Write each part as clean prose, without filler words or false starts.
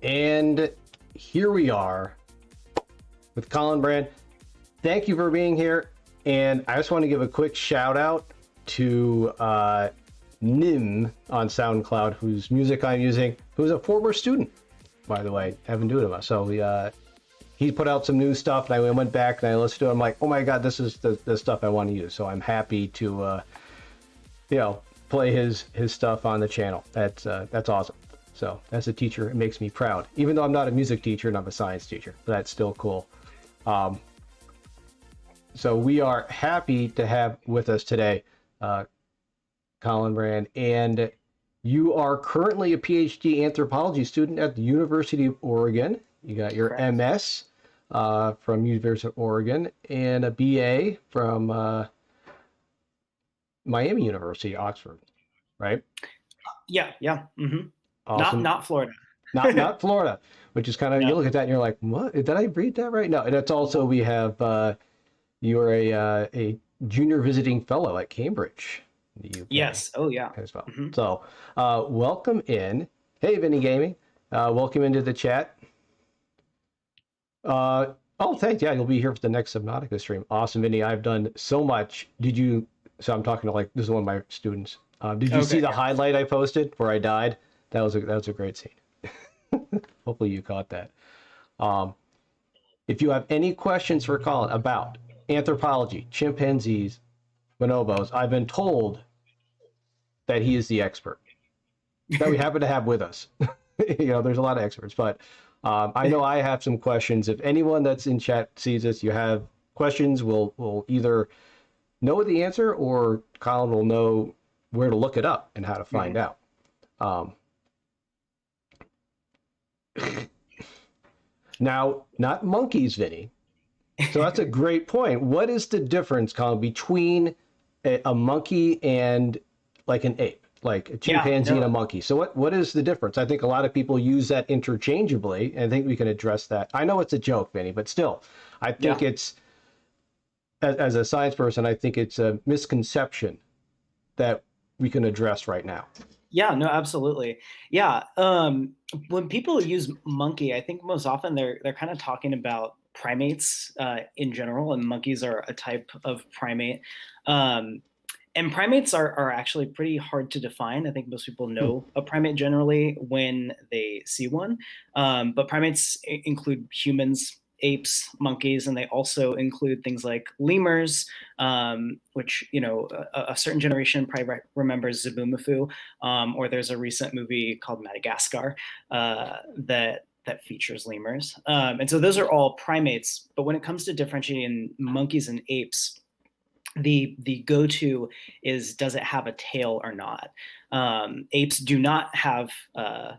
And here we are with Colin Brand. Thank you for being here. And I just want to give a quick shout out to Nim on SoundCloud, whose music I'm using, who's a former student, by the way, having to do it. So he put out some new stuff, and I went back and I listened to it. I'm like, oh my God, this is the stuff I want to use. So I'm happy to, play his stuff on the channel. That's awesome. So as a teacher, it makes me proud, even though I'm not a music teacher and I'm a science teacher, but that's still cool. So we are happy to have with us today, Colin Brand, and you are currently a PhD anthropology student at the University of Oregon. You got your Correct. MS from University of Oregon and a BA from Miami University, Oxford, right? Yeah. Mm-hmm. Awesome. Not Florida. Not Florida, which is kind of, No. you look at that and you're like, what? Did I read that right? No, and it's also, we have, you're a junior visiting fellow at Cambridge in the UK. Yes. Oh, yeah. As well. Mm-hmm. So, welcome in. Hey, Vinny Gaming. Welcome into the chat. Thanks. Yeah, you'll be here for the next Subnautica stream. Awesome, Vinny. I've done so much. So I'm talking to this is one of my students. Did you see the highlight I posted where I died? That was a great scene. Hopefully you caught that. If you have any questions for Colin about anthropology, chimpanzees, bonobos, I've been told that he is the expert that we happen to have with us. There's a lot of experts, but I know I have some questions. If anyone that's in chat sees this, you have questions, we'll either know the answer or Colin will know where to look it up and how to find out. Now, not monkeys, Vinny. So that's a great point. What is the difference, Colin, between a monkey and like an ape, like a chimpanzee and a monkey? So what is the difference? I think a lot of people use that interchangeably, and I think we can address that. I know it's a joke, Vinny, but still, I think it's, as a science person, I think it's a misconception that we can address right now. Yeah, no, absolutely. Yeah. When people use monkey, I think most often they're kind of talking about primates in general, and monkeys are a type of primate. And primates are actually pretty hard to define. I think most people know a primate generally when they see one. But primates include humans, apes, monkeys, and they also include things like lemurs, which a certain generation probably remembers Zaboomafoo, or there's a recent movie called Madagascar that features lemurs, and so those are all primates. But when it comes to differentiating monkeys and apes, the go-to is, does it have a tail or not? Apes do not have a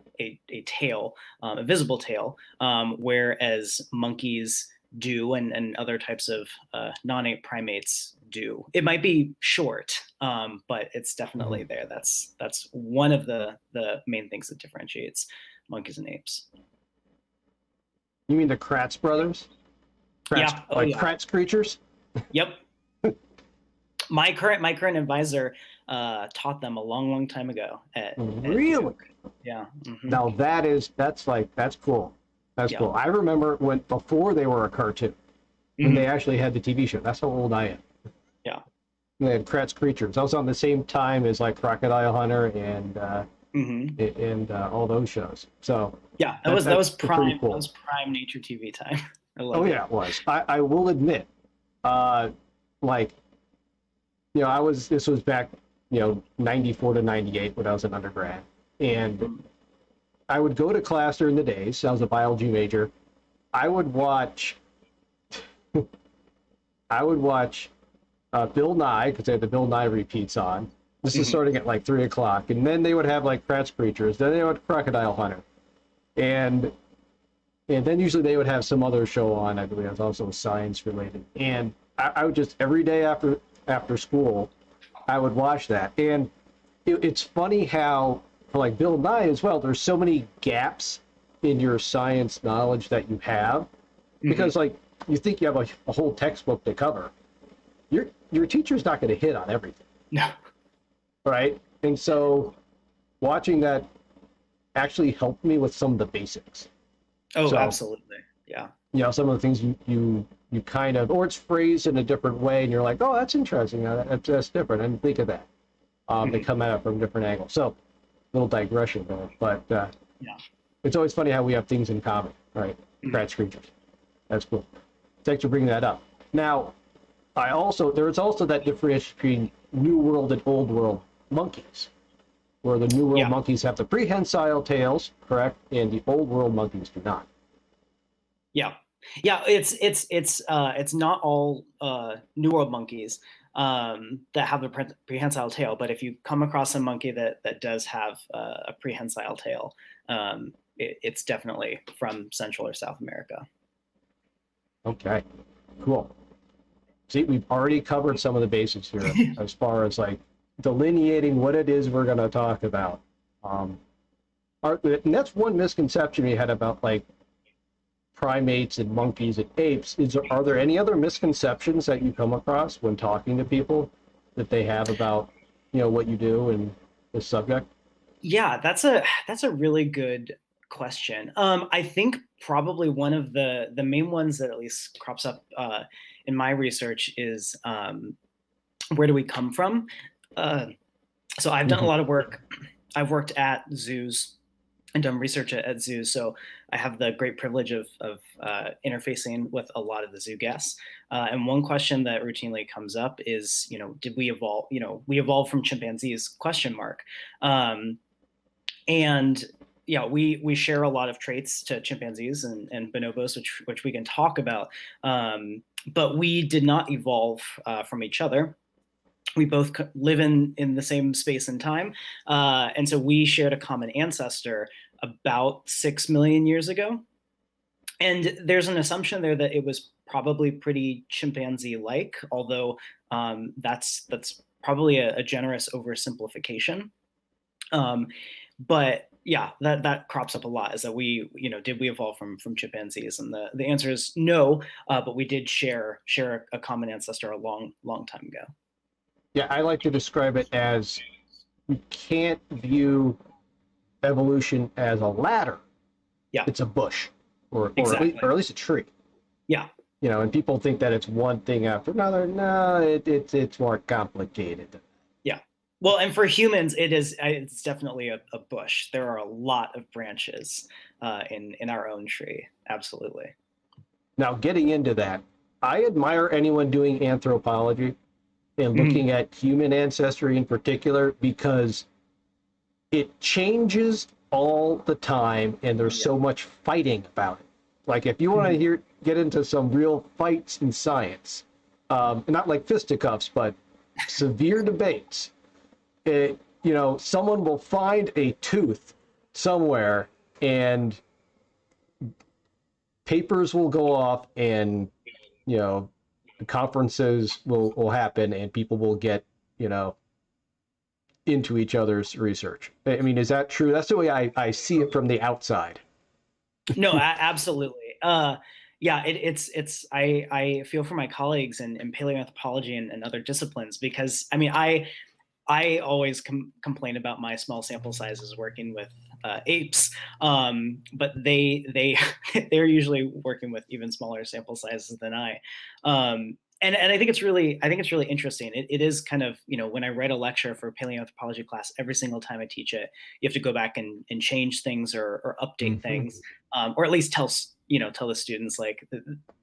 tail, a visible tail, whereas monkeys do, and other types of non-ape primates do. It might be short, but it's definitely there. That's one of the main things that differentiates monkeys and apes. You mean the Kratz brothers? Kratz creatures? Yep. My current advisor taught them a long time ago. Really? Yeah. Mm-hmm. Now that's cool. That's cool. I remember before they were a cartoon, when they actually had the TV show. That's how old I am. Yeah. They had Kratz creatures. I was on the same time as like Crocodile Hunter and all those shows. So yeah, that was prime. Cool. That was prime nature TV time. Yeah, it was. I will admit, this was back, 94 to 98 when I was an undergrad. And I would go to class during the days. I was a biology major. I would watch Bill Nye, because they had the Bill Nye repeats on. This is starting at like 3 o'clock. And then they would have like Kratz creatures. Then they would Crocodile Hunter. And then usually they would have some other show on. I believe it was also science related. And I would just, every day after school, I would watch that. And it's funny how, for like Bill Nye as well, there's so many gaps in your science knowledge that you have. Because like, you think you have a whole textbook to cover. Your teacher's not going to hit on everything. No. Right? And so watching that actually helped me with some of the basics. Oh, So, absolutely. Yeah. some of the things you kind of, or it's phrased in a different way, and you're like, oh, that's interesting. That's different. I didn't think of that. They come at it from different angles. So, little digression there, but Yeah. it's always funny how we have things in common, right? Scratch creatures. That's cool. Thanks for bringing that up. Now, there is also that difference between New World and Old World monkeys, where the New World Yeah. monkeys have the prehensile tails, correct, and the Old World monkeys do not. Yeah. Yeah, it's not all New World monkeys that have a prehensile tail, but if you come across a monkey that does have a prehensile tail, it's definitely from Central or South America. Okay, cool. See, we've already covered some of the basics here as far as like delineating what it is we're going to talk about. And that's one misconception we had about like primates and monkeys and apes. Are there any other misconceptions that you come across when talking to people that they have about what you do and this subject? Yeah, that's a really good question. I think probably one of the main ones that at least crops up in my research is where do we come from? So I've done a lot of work. I've worked at zoos and done research at zoos. So I have the great privilege of interfacing with a lot of the zoo guests. And one question that routinely comes up is, did we evolve? We evolved from chimpanzees? Question mark. And yeah, we share a lot of traits to chimpanzees and bonobos, which we can talk about. But we did not evolve from each other. We both live in the same space and time, and so we shared a common ancestor about 6 million years ago. And there's an assumption there that it was probably pretty chimpanzee-like, although that's probably a generous oversimplification. But yeah, that crops up a lot, is that did we evolve from chimpanzees? And the answer is no, but we did share a common ancestor a long time ago. Yeah, I like to describe it as we can't view evolution as a ladder. Yeah, it's a bush, exactly. or at least a tree. Yeah. And people think that it's one thing after another. No, it's more complicated. Yeah. Well, and for humans, it's definitely a bush. There are a lot of branches in our own tree. Absolutely. Now, getting into that, I admire anyone doing anthropology and looking at human ancestry in particular, because it changes all the time and there's so much fighting about it. Like if you want to get into some real fights in science, not like fisticuffs, but severe debates, someone will find a tooth somewhere and papers will go off, and conferences will happen, and people will get into each other's research. I mean, is that true? That's the way I see it from the outside. No, absolutely. Yeah, it's I feel for my colleagues in paleoanthropology and other disciplines, because I mean I always complain about my small sample sizes working with apes, but they're usually working with even smaller sample sizes than I. And I think it's really interesting. It is kind of, when I write a lecture for paleoanthropology class, every single time I teach it, you have to go back and change things or update things, or at least tell the students like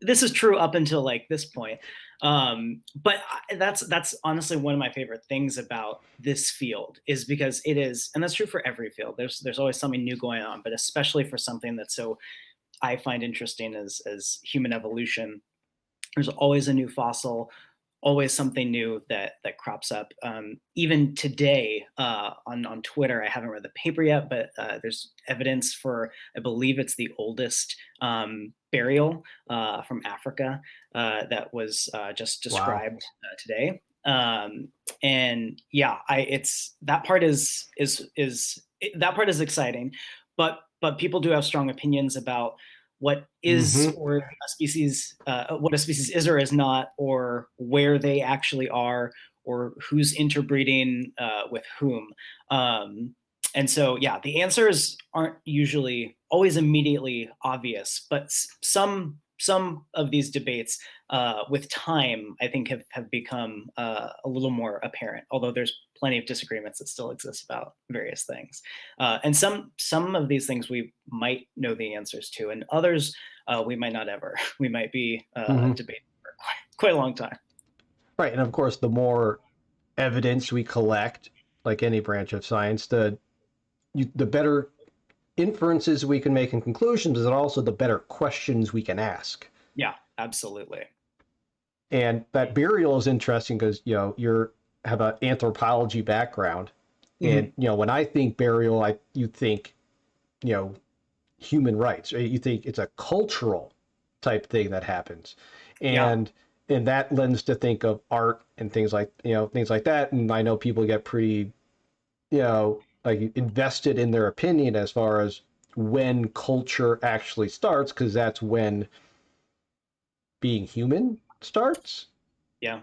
this is true up until like this point. But that's honestly one of my favorite things about this field, is because it is, and that's true for every field. There's always something new going on, but especially for something that's so I find interesting as human evolution. There's always a new fossil, always something new that crops up. Even today on Twitter, I haven't read the paper yet, but there's evidence for, I believe it's the oldest burial from Africa that was just described today. And yeah, that part is exciting, but people do have strong opinions about what is or a species, what a species is or is not, or where they actually are, or who's interbreeding with whom. And so, yeah, the answers aren't usually always immediately obvious, but some of these debates, with time, I think have become a little more apparent. Although there's plenty of disagreements that still exist about various things, and some of these things we might know the answers to, and others we might not ever. We might be Hmm. debating for quite a long time. Right, and of course, the more evidence we collect, like any branch of science, the better inferences we can make and conclusions, and also the better questions we can ask. Yeah, absolutely. And that burial is interesting because you're have an anthropology background, and Mhm. when I think burial, you think you know human rights, right? You think it's a cultural type thing that happens, Yeah. and that lends to think of art and things like that. And I know people get pretty like invested in their opinion as far as when culture actually starts, because that's when being human starts. Yeah.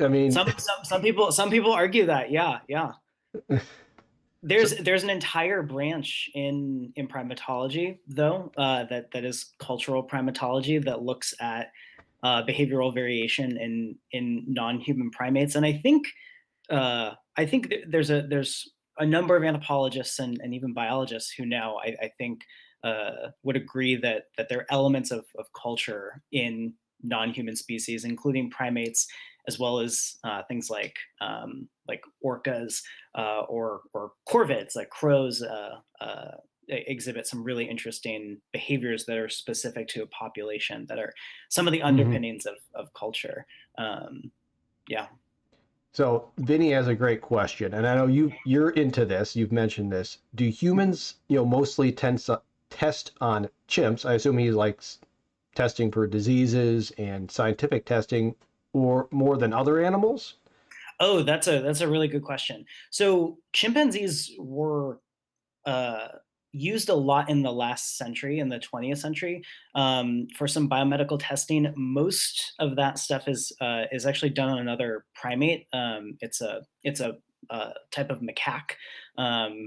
I mean, Some people argue that. Yeah, yeah. so, There's an entire branch in primatology, though, that is cultural primatology, that looks at behavioral variation in non-human primates. And I think there's a number of anthropologists and even biologists who now I think would agree that there are elements of culture in non-human species, including primates, as well as things like orcas, or corvids, like crows. Exhibit some really interesting behaviors that are specific to a population, that are some of the mhm. underpinnings of culture. Yeah. So Vinny has a great question, and I know you're into this. You've mentioned this. Do humans, mostly test on chimps? I assume he likes testing for diseases and scientific testing, or more than other animals? Oh, that's a really good question. So chimpanzees were uh, used a lot in the last century, in the 20th century, for some biomedical testing. Most of that stuff is actually done on another primate. It's a type of macaque,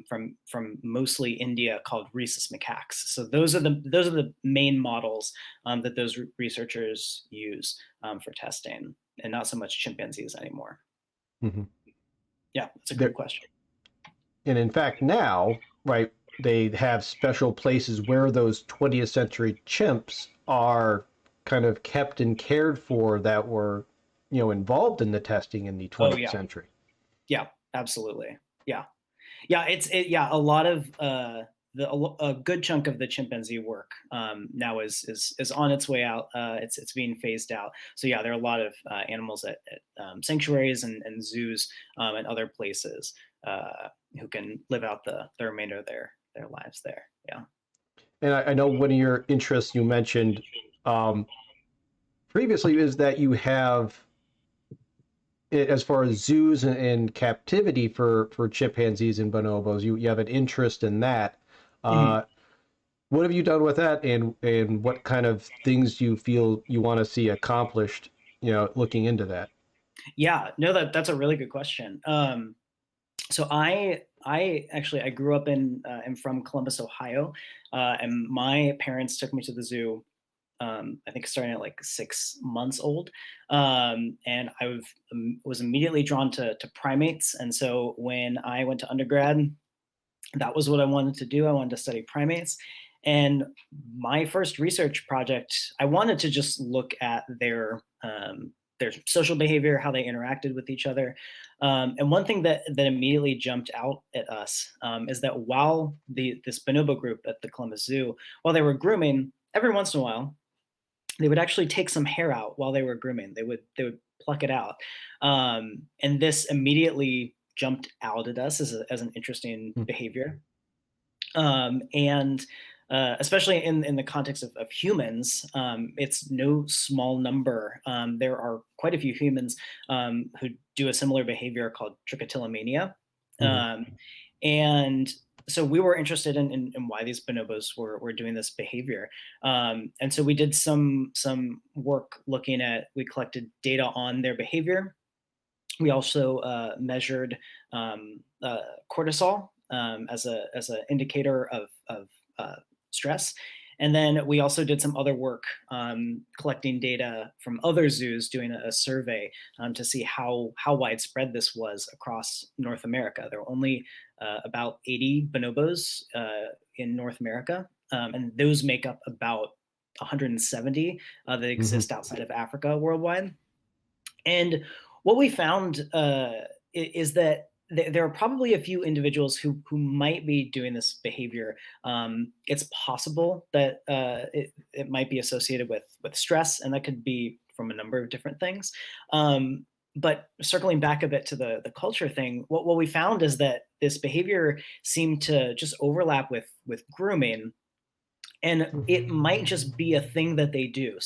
from mostly India, called rhesus macaques. So those are the main models that those researchers use for testing, and not so much chimpanzees anymore. Mm-hmm. Yeah, it's a great question. And in fact, now, right, they have special places where those 20th century chimps are kind of kept and cared for that were, involved in the testing in the Oh 20th yeah, century. yeah, absolutely. Yeah, yeah. Yeah. A lot of a good chunk of the chimpanzee work now is on its way out. It's being phased out. So yeah, there are a lot of animals at sanctuaries and zoos, and other places, who can live out the remainder of their lives there. Yeah. And I know one of your interests you mentioned um, previously is that you have, as far as zoos and captivity for chimpanzees and bonobos, you have an interest in that. Mhm. Uh, what have you done with that, and what kind of things do you feel you want to see accomplished, looking into that? Yeah. No, that's a really good question. So I actually I grew up am from Columbus, Ohio, and my parents took me to the zoo. I think starting at like 6 months old, and was immediately drawn to primates. And so when I went to undergrad, that was what I wanted to do. I wanted to study primates. And my first research project, I wanted to just look at their social behavior, how they interacted with each other. And one thing that immediately jumped out at us, is that while this bonobo group at the Columbus Zoo, while they were grooming, every once in a while, they would actually take some hair out while they were grooming. They would pluck it out, and this immediately jumped out at us as an interesting Hmm. behavior. And especially in the context of humans, it's no small number. There are quite a few humans who do a similar behavior called trichotillomania. Hmm. Um, and so we were interested in why these bonobos were doing this behavior. And so we did some work looking at, we collected data on their behavior. We also measured cortisol as an indicator of stress. And then we also did some other work collecting data from other zoos, doing a survey to see how widespread this was across North America. There were only about 80 bonobos in North America, and those make up about 170 that exist outside of Africa worldwide. And what we found is that there are probably a few individuals who might be doing this behavior. It's possible that it might be associated with stress, and that could be from a number of different things. But circling back a bit to the culture thing, what we found is that this behavior seemed to just overlap with grooming, and it might just be a thing that they do.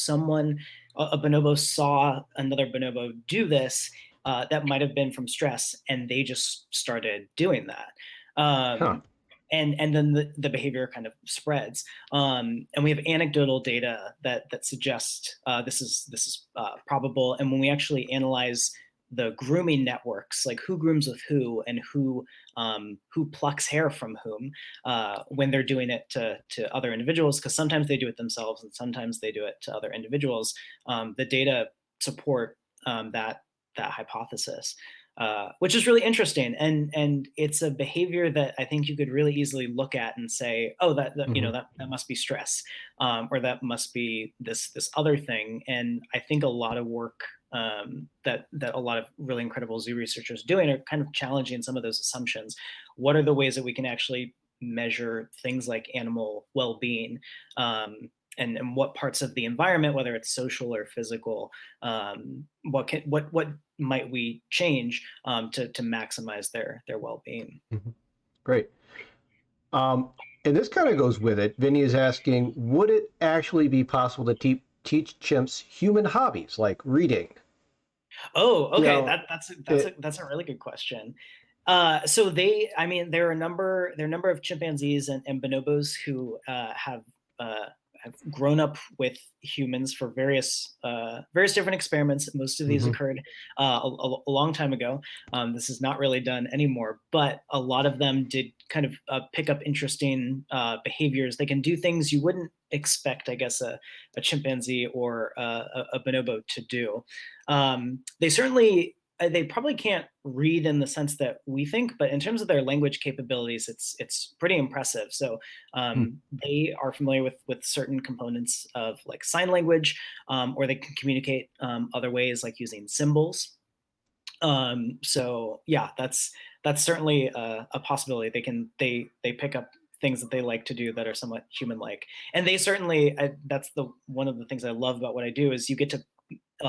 A bonobo saw another bonobo do this, that might have been from stress, and they just started doing that. Huh. And then the behavior kind of spreads. And we have anecdotal data that suggests this is probable. And when we actually analyze the grooming networks, like who grooms with who and who plucks hair from whom, when they're doing it to other individuals, because sometimes they do it themselves and sometimes they do it to other individuals. The data support that hypothesis, which is really interesting, and it's a behavior that I think you could really easily look at and say, oh, that must be stress, or that must be this other thing. And I think a lot of work that a lot of really incredible zoo researchers doing are kind of challenging some of those assumptions. What are the ways that we can actually measure things like animal well-being, and what parts of the environment, whether it's social or physical, what might we change to maximize their well-being? Great. And this kind of goes with it. Vinny is asking, would it actually be possible to teach chimps human hobbies like reading? Oh, okay. You know, That's a really good question. So there are a number of chimpanzees and bonobos who have grown up with humans for various different experiments. Most of these occurred a long time ago. This is not really done anymore, but a lot of them did kind of pick up interesting behaviors. They can do things you wouldn't expect, I guess, a chimpanzee or a bonobo to do. They probably can't read in the sense that we think, but in terms of their language capabilities, it's pretty impressive. So they are familiar with certain components of like sign language, or they can communicate other ways, like using symbols. So yeah, that's certainly a possibility. They pick up things that they like to do that are somewhat human-like, and they certainly. That's one of the things I love about what I do is you get to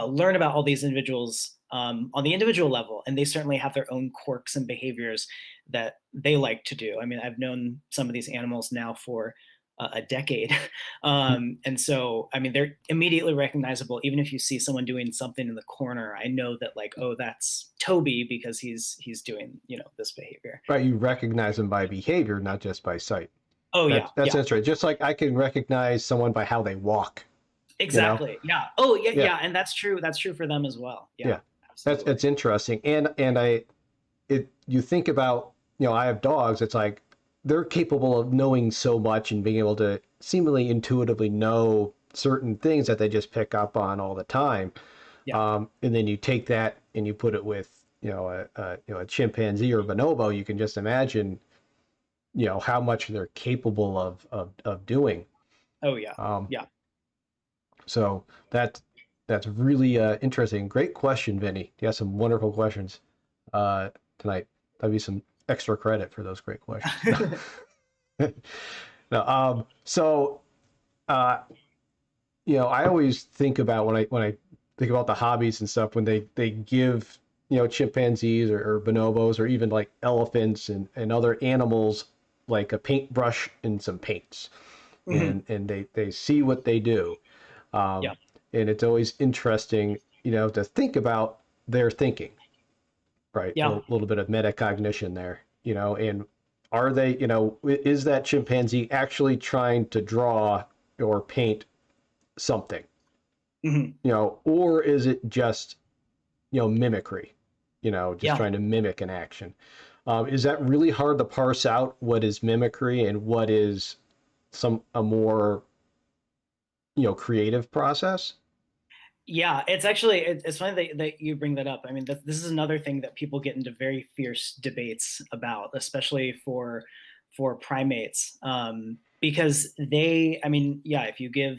learn about all these individuals on the individual level, and they certainly have their own quirks and behaviors that they like to do. I mean, I've known some of these animals now for a decade, and so I mean, they're immediately recognizable. Even if you see someone doing something in the corner, I know that like, oh, that's Toby because he's doing this behavior. right, you recognize them by behavior, not just by sight. Oh That's yeah. interesting. Just like I can recognize someone by how they walk. Exactly. Yeah. Oh yeah, Yeah. yeah, and that's true. That's true for them as well. Yeah. Yeah. Absolutely. That's interesting. And you think about, I have dogs, it's like they're capable of knowing so much and being able to seemingly intuitively know certain things that they just pick up on all the time. Yeah. And then you take that and you put it with, a chimpanzee or a bonobo, you can just imagine, how much they're capable of doing. Oh yeah. Yeah. So that's really interesting. Great question, Vinny. You have some wonderful questions tonight. That'd be some extra credit for those great questions. No, I always think about when I think about the hobbies and stuff, when they give chimpanzees or bonobos or even like elephants and other animals like a paintbrush and some paints, and they see what they do. Yeah. And it's always interesting, to think about their thinking, right? Yeah. A little bit of metacognition there, and are they, is that chimpanzee actually trying to draw or paint something, or is it just, mimicry, just Yeah. trying to mimic an action. Is that really hard to parse out what is mimicry and what is a more, creative process? Yeah, it's actually it's funny that you bring that up. I mean, this is another thing that people get into very fierce debates about, especially for primates, because I mean, yeah, if you give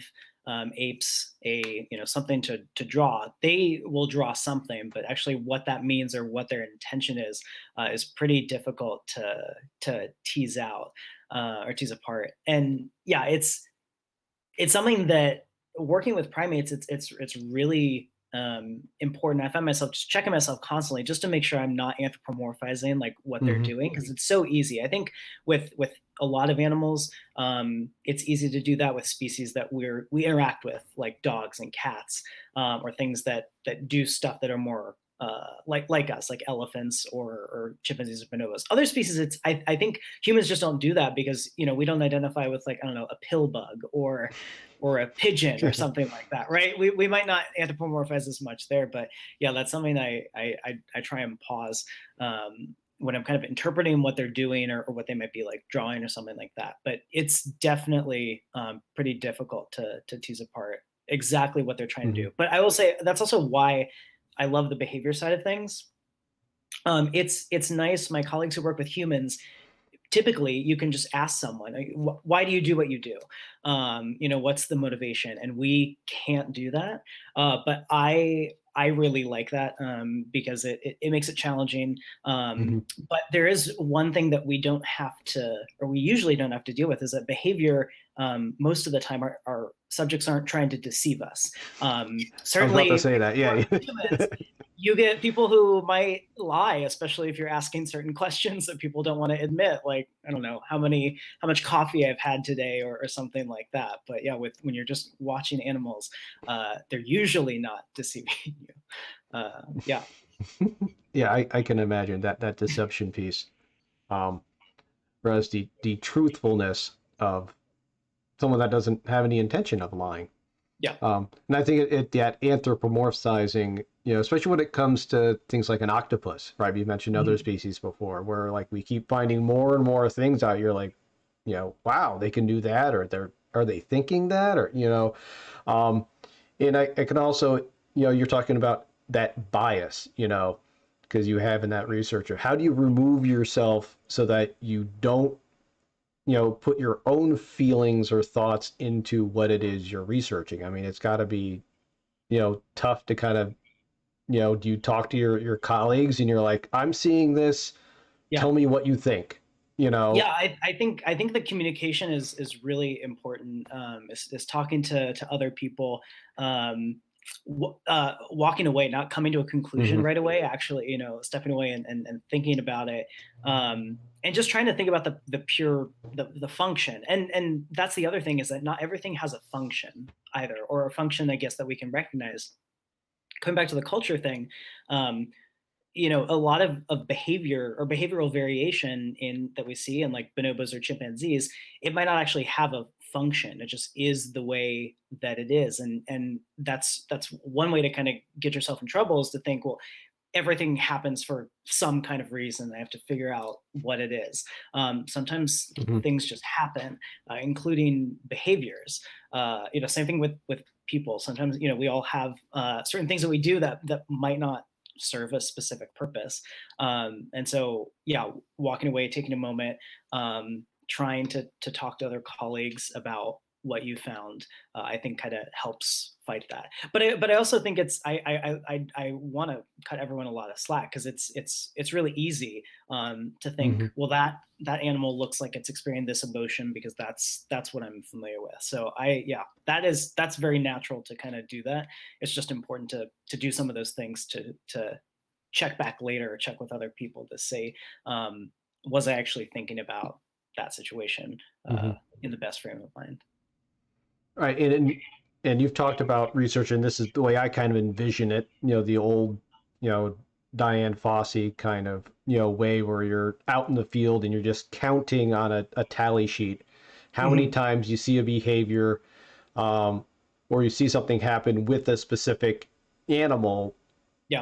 apes a something to draw, they will draw something, but actually what that means or what their intention is pretty difficult to tease out or tease apart. And yeah, it's something that working with primates, it's really important. I find myself just checking myself constantly just to make sure I'm not anthropomorphizing like what they're Hmm. doing, because it's so easy. I think with a lot of animals, it's easy to do that with species that we interact with, like dogs and cats, or things that do stuff that are more like us, like elephants or chimpanzees or bonobos. Other species, I think humans just don't do that because we don't identify with, like, I don't know, a pill bug or a pigeon or something like that, right? We might not anthropomorphize as much there, but yeah, that's something I try and pause when I'm kind of interpreting what they're doing or what they might be like drawing or something like that. But it's definitely pretty difficult to tease apart exactly what they're trying to Hmm. do. But I will say that's also why I love the behavior side of things. It's nice. My colleagues who work with humans, typically you can just ask someone, like, why do you do what you do? What's the motivation? And we can't do that. But I really like that, because it makes it challenging. Hmm. But there is one thing that we don't have to, or we usually don't have to deal with, is that behavior, most of the time, our subjects aren't trying to deceive us. I was about to Certainly say that. Yeah. with humans, you get people who might lie, especially if you're asking certain questions that people don't want to admit, like, I don't know, how much coffee I've had today, or something like that. But yeah, when you're just watching animals, they're usually not deceiving you. Yeah. Yeah, I can imagine that deception piece. Um, Whereas the truthfulness of someone that doesn't have any intention of lying. Yeah. And I think that anthropomorphizing, especially when it comes to things like an octopus, right? You mentioned other Mhm. species before, where like we keep finding more and more things out. You're like, wow, they can do that, or are they thinking that, or um, and I can also, you're talking about that bias, because you have in that researcher. How do you remove yourself so that you don't put your own feelings or thoughts into what it is you're researching? I mean, it's got to be, tough to kind of, do you talk to your colleagues and you're like, I'm seeing this, Yeah. tell me what you think, you know? Yeah, I think the communication is really important. Is talking to other people, walking away, not coming to a conclusion Hmm. right away. Actually, stepping away and thinking about it, and just trying to think about the pure the function. And that's the other thing, is that not everything has a function either, or a function, I guess, that we can recognize. Coming back to the culture thing, um, a lot of behavior or behavioral variation in that we see in, like, bonobos or chimpanzees, it might not actually have a function. It just is the way that it is. And that's one way to kind of get yourself in trouble, is to think, well, everything happens for some kind of reason. I have to figure out what it is. Sometimes Hmm. things just happen, including behaviors. Same thing with people. Sometimes, we all have certain things that we do that might not serve a specific purpose. And so, yeah, walking away, taking a moment, trying to talk to other colleagues about what you found, I think kind of helps fight that. But I also think it's I want to cut everyone a lot of slack, because it's really easy, to think, Hmm. well, that animal looks like it's experiencing this emotion because that's what I'm familiar with. So yeah, that's very natural to kind of do that. It's just important to do some of those things to check back later, or check with other people to say, was I actually thinking about that situation Hmm. in the best frame of mind. Right. And you've talked about research, and this is the way I kind of envision it, the old, you know, Diane Fossey kind of, way where you're out in the field and you're just counting on a tally sheet how many Mhm. times you see a behavior, um, or you see something happen with a specific animal, Yeah.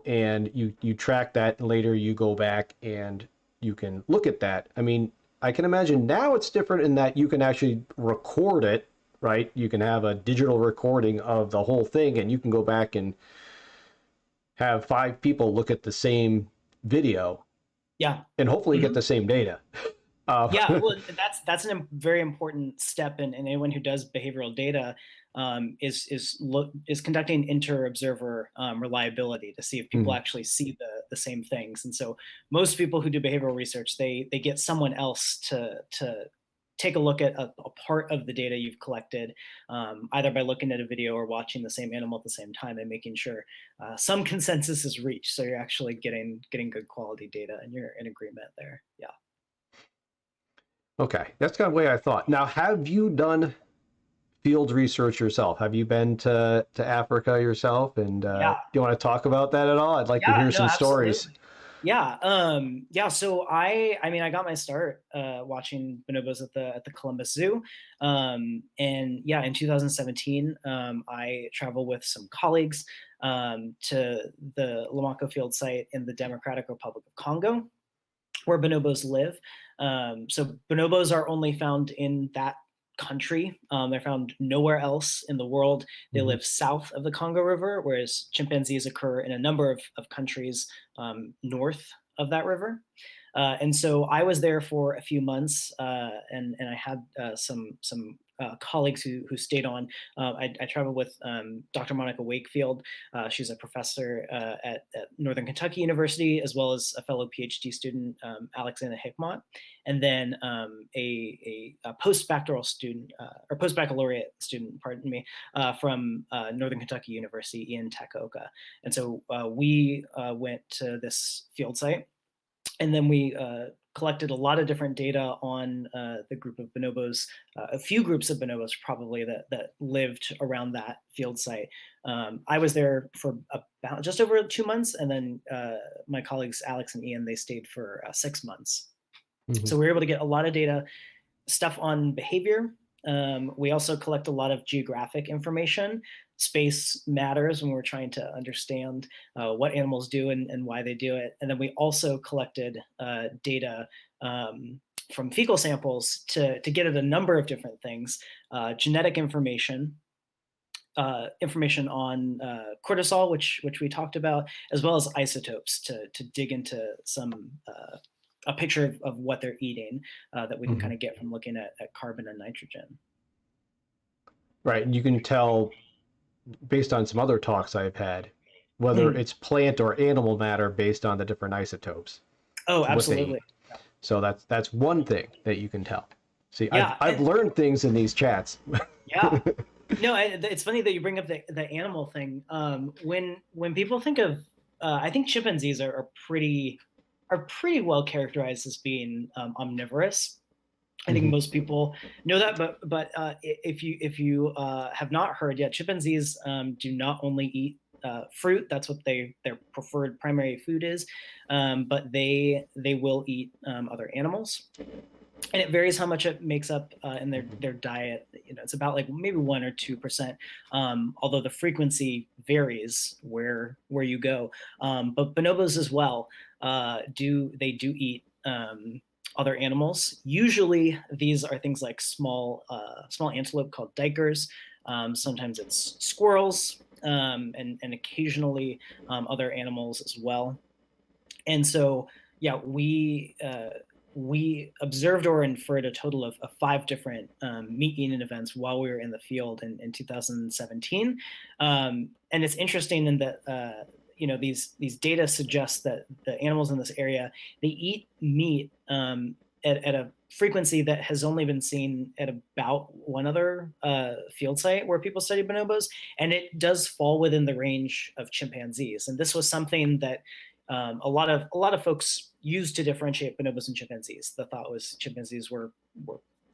and you track that, and later you go back and you can look at that. I mean, I can imagine now it's different in that you can actually record it, right? You can have a digital recording of the whole thing, and you can go back and have 5 people look at the same video Yeah. and hopefully get Mhm. the same data. Yeah, well, that's a very important step, and anyone who does behavioral data is conducting inter-observer reliability to see if people Mhm. actually see the same things. And so, most people who do behavioral research, they get someone else to take a look at a part of the data you've collected, either by looking at a video or watching the same animal at the same time, and making sure some consensus is reached, so you're actually getting good quality data, and you're in agreement there. Yeah. Okay, that's kind of the way I thought. Now, have you done field research yourself? Have you been to Africa yourself? And Yeah. do you want to talk about that at all? I'd like to Yeah, hear no, some stories. absolutely. Yeah, yeah. So I mean, I got my start watching bonobos at the Columbus Zoo, and yeah, in 2017, I traveled with some colleagues to the Lamako Field site in the Democratic Republic of Congo, where bonobos live. So bonobos are only found in that country. They're found nowhere else in the world. They Mm-hmm. live south of the Congo River, whereas chimpanzees occur in a number of countries north of that river. And so I was there for a few months, and I had some colleagues who stayed on. I traveled with Dr. Monica Wakefield. She's a professor at Northern Kentucky University, as well as a fellow PhD student, Alexander Hickmott, and then a postdoctoral student or postbaccalaureate student, pardon me, from Northern Kentucky University, Ian Takoka. And so we went to this field site, and then we collected a lot of different data on the group of bonobos, a few groups of bonobos probably that lived around that field site. I was there for about just over 2 months, and then my colleagues Alex and Ian, they stayed for 6 months. Mm-hmm. So we were able to get a lot of data, stuff on behavior. We also collect a lot of geographic information. Space matters when we're trying to understand what animals do and why they do it. And then we also collected data from fecal samples to get at a number of different things: genetic information, information on cortisol, which we talked about, as well as isotopes to dig into some a picture of what they're eating that we can Mm-hmm. kind of get from looking at carbon and nitrogen. Right, and you can tell based on some other talks I've had whether Mm. it's plant or animal matter based on the different isotopes, Oh, what they eat. absolutely. So that's one thing that you can tell. See, I've Yeah, I've learned things in these chats. yeah. No, it's funny that you bring up the animal thing. When people think of, I think chimpanzees are pretty well characterized as being omnivorous. I think Mm-hmm. most people know that, but if you have not heard yet, chimpanzees do not only eat fruit. That's what their preferred primary food is, but they will eat other animals, and it varies how much it makes up in their diet. It's about like maybe 1 or 2%, although the frequency varies where you go. But bonobos as well do eat other animals. Usually, these are things like small antelope called duikers. Sometimes it's squirrels, and occasionally other animals as well. And so, yeah, we observed or inferred a total of 5 different meat eating events while we were in the field in 2017. And it's interesting in that these data suggest that the animals in this area, they eat meat at a frequency that has only been seen at about one other field site where people study bonobos, and it does fall within the range of chimpanzees. And this was something that a lot of folks used to differentiate bonobos and chimpanzees. The thought was chimpanzees were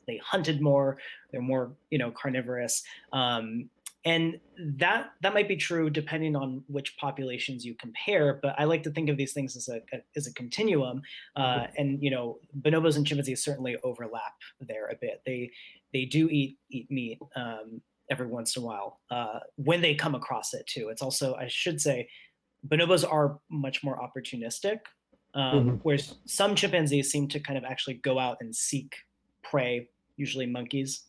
they hunted more, they're more carnivorous, and that might be true depending on which populations you compare. But I like to think of these things as a continuum, and bonobos and chimpanzees certainly overlap there a bit. They do eat meat. Every once in a while, when they come across it too. It's also, I should say, Bonobos are much more opportunistic, Hmm. whereas some chimpanzees seem to kind of actually go out and seek prey, usually monkeys.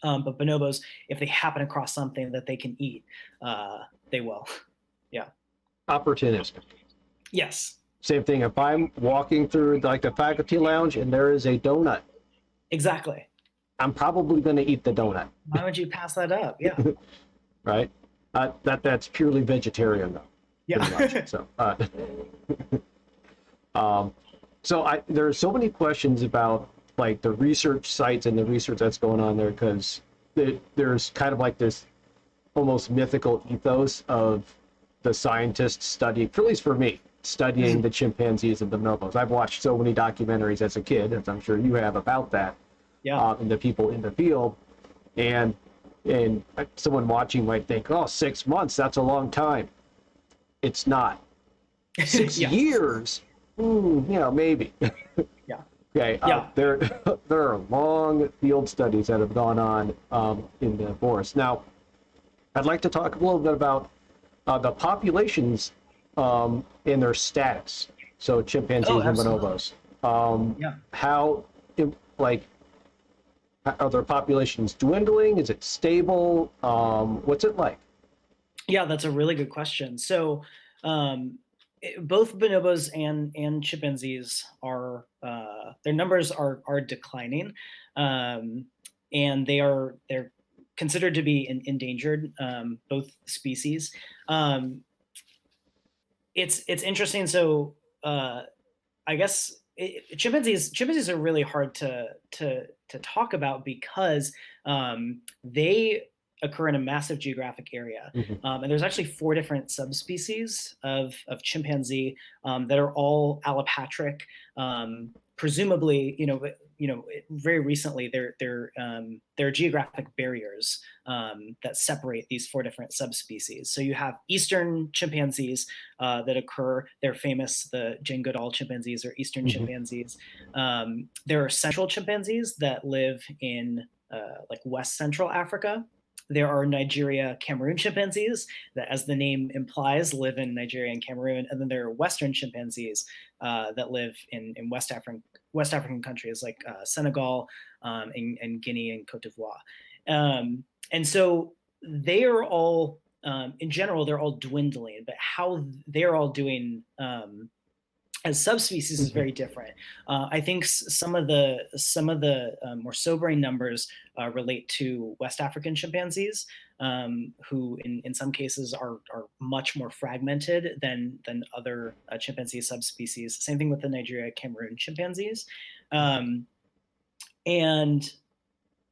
But bonobos, if they happen across something that they can eat, they will. Yeah. Opportunistic. Yes. Same thing. If I'm walking through like the faculty lounge and there is a donut, Exactly. I'm probably going to eat the donut. Why would you pass that up? Yeah. Right? That's purely vegetarian though, pretty much. Yeah. So, um, there are so many questions about like the research sites and the research that's going on there because there's kind of like this almost mythical ethos of the scientists studying, at least for me, studying the chimpanzees and the bonobos. I've watched so many documentaries as a kid, as I'm sure you have, about that, Yeah. and the people in the field. And someone watching might think, oh, 6 months, that's a long time. It's not. 6 years, maybe. Yeah. Okay, Yeah. there there are long field studies that have gone on in the forest. Now, I'd like to talk a little bit about the populations and their status. So Oh, chimpanzees and absolutely. bonobos. Yeah. How, like, are their populations dwindling? Is it stable? What's it like? Yeah, that's a really good question. So, both bonobos and chimpanzees are their numbers are declining, and they're considered to be endangered, both species. Um, it's interesting. So, I guess chimpanzees are really hard to talk about because they occur in a massive geographic area, Mhm. and there's actually 4 different subspecies of chimpanzee that are all allopatric. Presumably, very recently there are geographic barriers that separate these 4 different subspecies. So you have eastern chimpanzees that occur. They're famous. The Jane Goodall chimpanzees or eastern Mhm. chimpanzees. There are central chimpanzees that live in like West Central Africa. There are Nigeria Cameroon chimpanzees that, as the name implies, live in Nigeria and Cameroon. And then there are Western chimpanzees that live in West African countries like Senegal and Guinea and Cote d'Ivoire. And so they are all in general, they're all dwindling, but how they're all doing as subspecies is Mhm. very different. I think some of the more sobering numbers relate to West African chimpanzees, who in some cases are much more fragmented than other chimpanzee subspecies. Same thing with the Nigeria Cameroon chimpanzees, and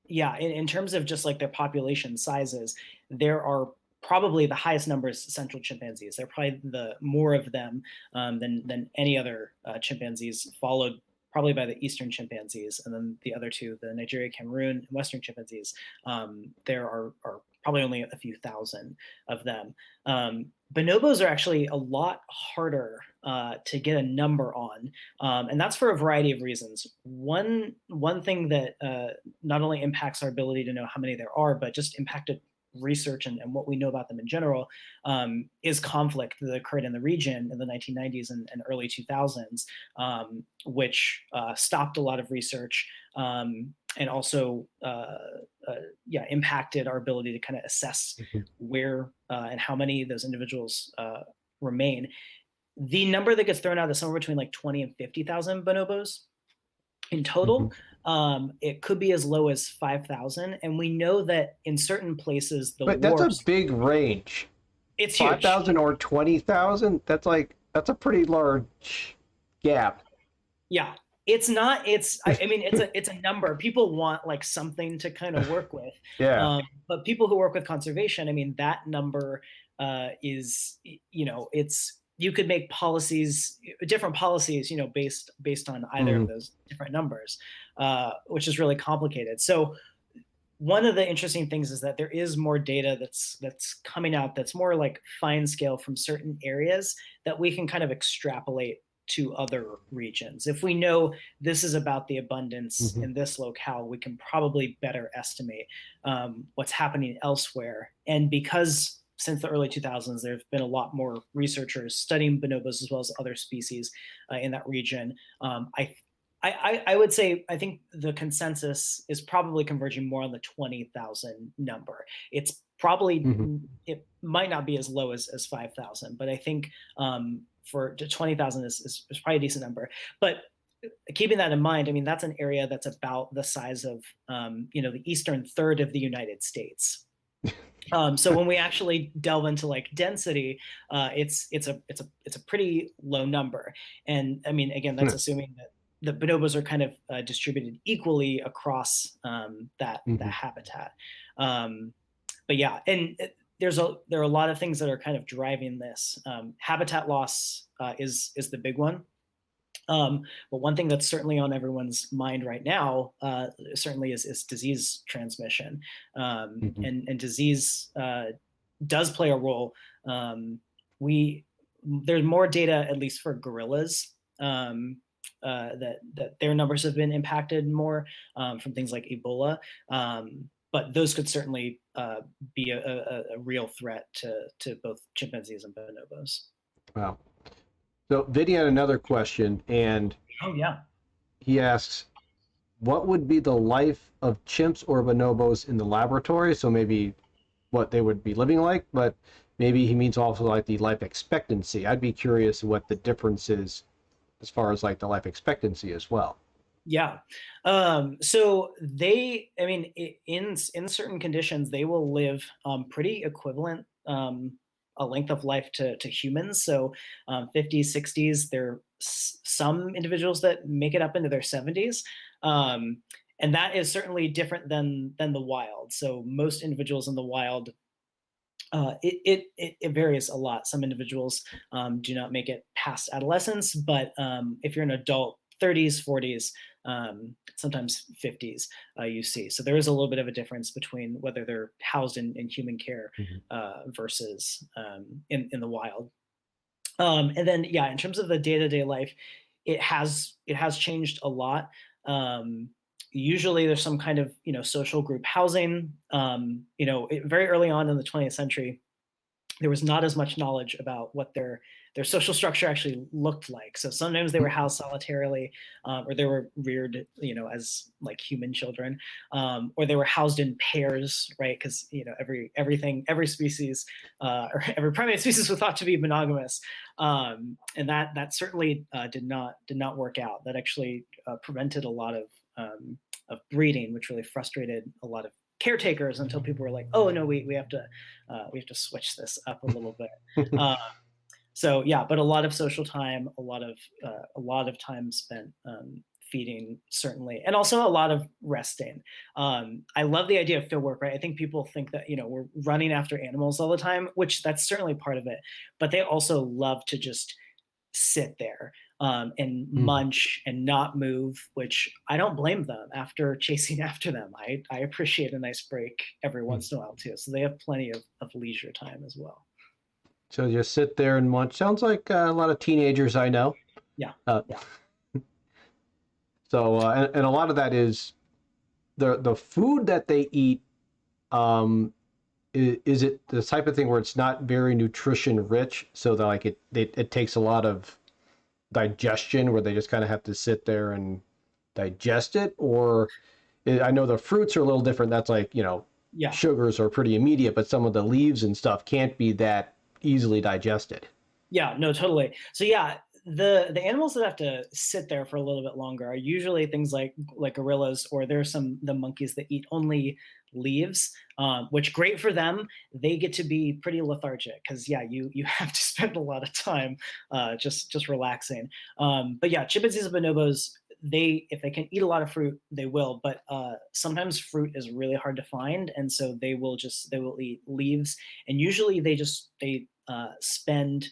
yeah, in terms of just like their population sizes, there are probably the highest numbers central chimpanzees. There are probably the more of them than any other chimpanzees, followed probably by the eastern chimpanzees, and then the other two, the Nigeria, Cameroon, and western chimpanzees. There are probably only a few thousand of them. Bonobos are actually a lot harder to get a number on, and that's for a variety of reasons. One thing that not only impacts our ability to know how many there are, but just impacted research and what we know about them in general, is conflict that occurred in the region in the 1990s and early 2000s, which stopped a lot of research, and also impacted our ability to kind of assess Mhm. where and how many of those individuals remain. The number that gets thrown out is somewhere between like 20 and 50,000 bonobos in Mhm. total. It could be as low as 5,000. And we know that in certain places, the But that's a wharfs, big range. it's huge. 5,000 or 20,000? That's a pretty large gap. Yeah. It's not, I mean, it's a number. People want like something to kind of work with. Yeah. But people who work with conservation, I mean, that number is, you could make policies, different policies, based on either of Mhm. those different numbers, which is really complicated. So one of the interesting things is that there is more data that's coming out that's more like fine scale from certain areas that we can kind of extrapolate to other regions. If we know this is about the abundance Mhm. in this locale, we can probably better estimate what's happening elsewhere. And because since the early 2000s, there have been a lot more researchers studying bonobos as well as other species in that region. I would say I think the consensus is probably converging more on the 20,000 number. It's probably Hmm. it might not be as low as 5,000, but I think for 20,000 is probably a decent number. But keeping that in mind, I mean that's an area that's about the size of the eastern third of the United States. So when we actually delve into like density, it's a pretty low number. And I mean, again, that's assuming that the bonobos are kind of distributed equally across that Hmm. habitat. But yeah, and there are a lot of things that are kind of driving this. Habitat loss is the big one. But one thing that's certainly on everyone's mind right now, certainly is disease transmission, Hmm. and disease does play a role. We There's more data, at least for gorillas, that their numbers have been impacted more from things like Ebola. But those could certainly be a real threat to both chimpanzees and bonobos. Wow. So Vinny had another question, and Oh yeah. he asks, what would be the life of chimps or bonobos in the laboratory? So maybe what they would be living like, but maybe he means also like the life expectancy. I'd be curious what the difference is as far as like the life expectancy as well. Yeah. So I mean, in certain conditions, they will live pretty equivalent a length of life to humans. So 50s, 60s, there are some individuals that make it up into their 70s. And that is certainly different than the wild. So most individuals in the wild, it varies a lot. Some individuals do not make it past adolescence, but if you're an adult, 30s, 40s, sometimes 50s, you see. So there is a little bit of a difference between whether they're housed in human care Mhm. versus in the wild. And then, yeah, in terms of the day to day life, it has changed a lot. Um, Usually, there's some kind of social group housing. Very early on in the 20th century, there was not as much knowledge about what their social structure actually looked like. So sometimes they were housed solitarily, or they were reared, as like human children, or they were housed in pairs, right? Because every species, or every primate species was thought to be monogamous, and that certainly did not work out. That actually prevented a lot of breeding, which really frustrated a lot of caretakers until people were like, "Oh no, we have to switch this up a little bit." Uh, so yeah, but a lot of social time, a lot of time spent feeding, certainly, and also a lot of resting. I love the idea of field work, right? I think people think that we're running after animals all the time, which that's certainly part of it, but they also love to just sit there and Mhm. munch and not move, which I don't blame them after chasing after them. I appreciate a nice break every once in a while too. So they have plenty of leisure time as well. So just sit there and munch. Sounds like a lot of teenagers I know. Yeah. Uh, Yeah. and a lot of that is the food that they eat. Um, is it the type of thing where it's not very nutrition rich, so that like it takes a lot of digestion, where they just kind of have to sit there and digest it? Or I know the fruits are a little different. That's like Yeah. sugars are pretty immediate, but some of the leaves and stuff can't be that easily digested. Yeah, no, totally. So yeah, the animals that have to sit there for a little bit longer are usually things like gorillas, or there's the monkeys that eat only leaves, which great for them. They get to be pretty lethargic because yeah, you have to spend a lot of time just relaxing. But yeah, chimpanzees and bonobos, they if they can eat a lot of fruit, they will. But sometimes fruit is really hard to find, and so they will eat leaves, and usually they spend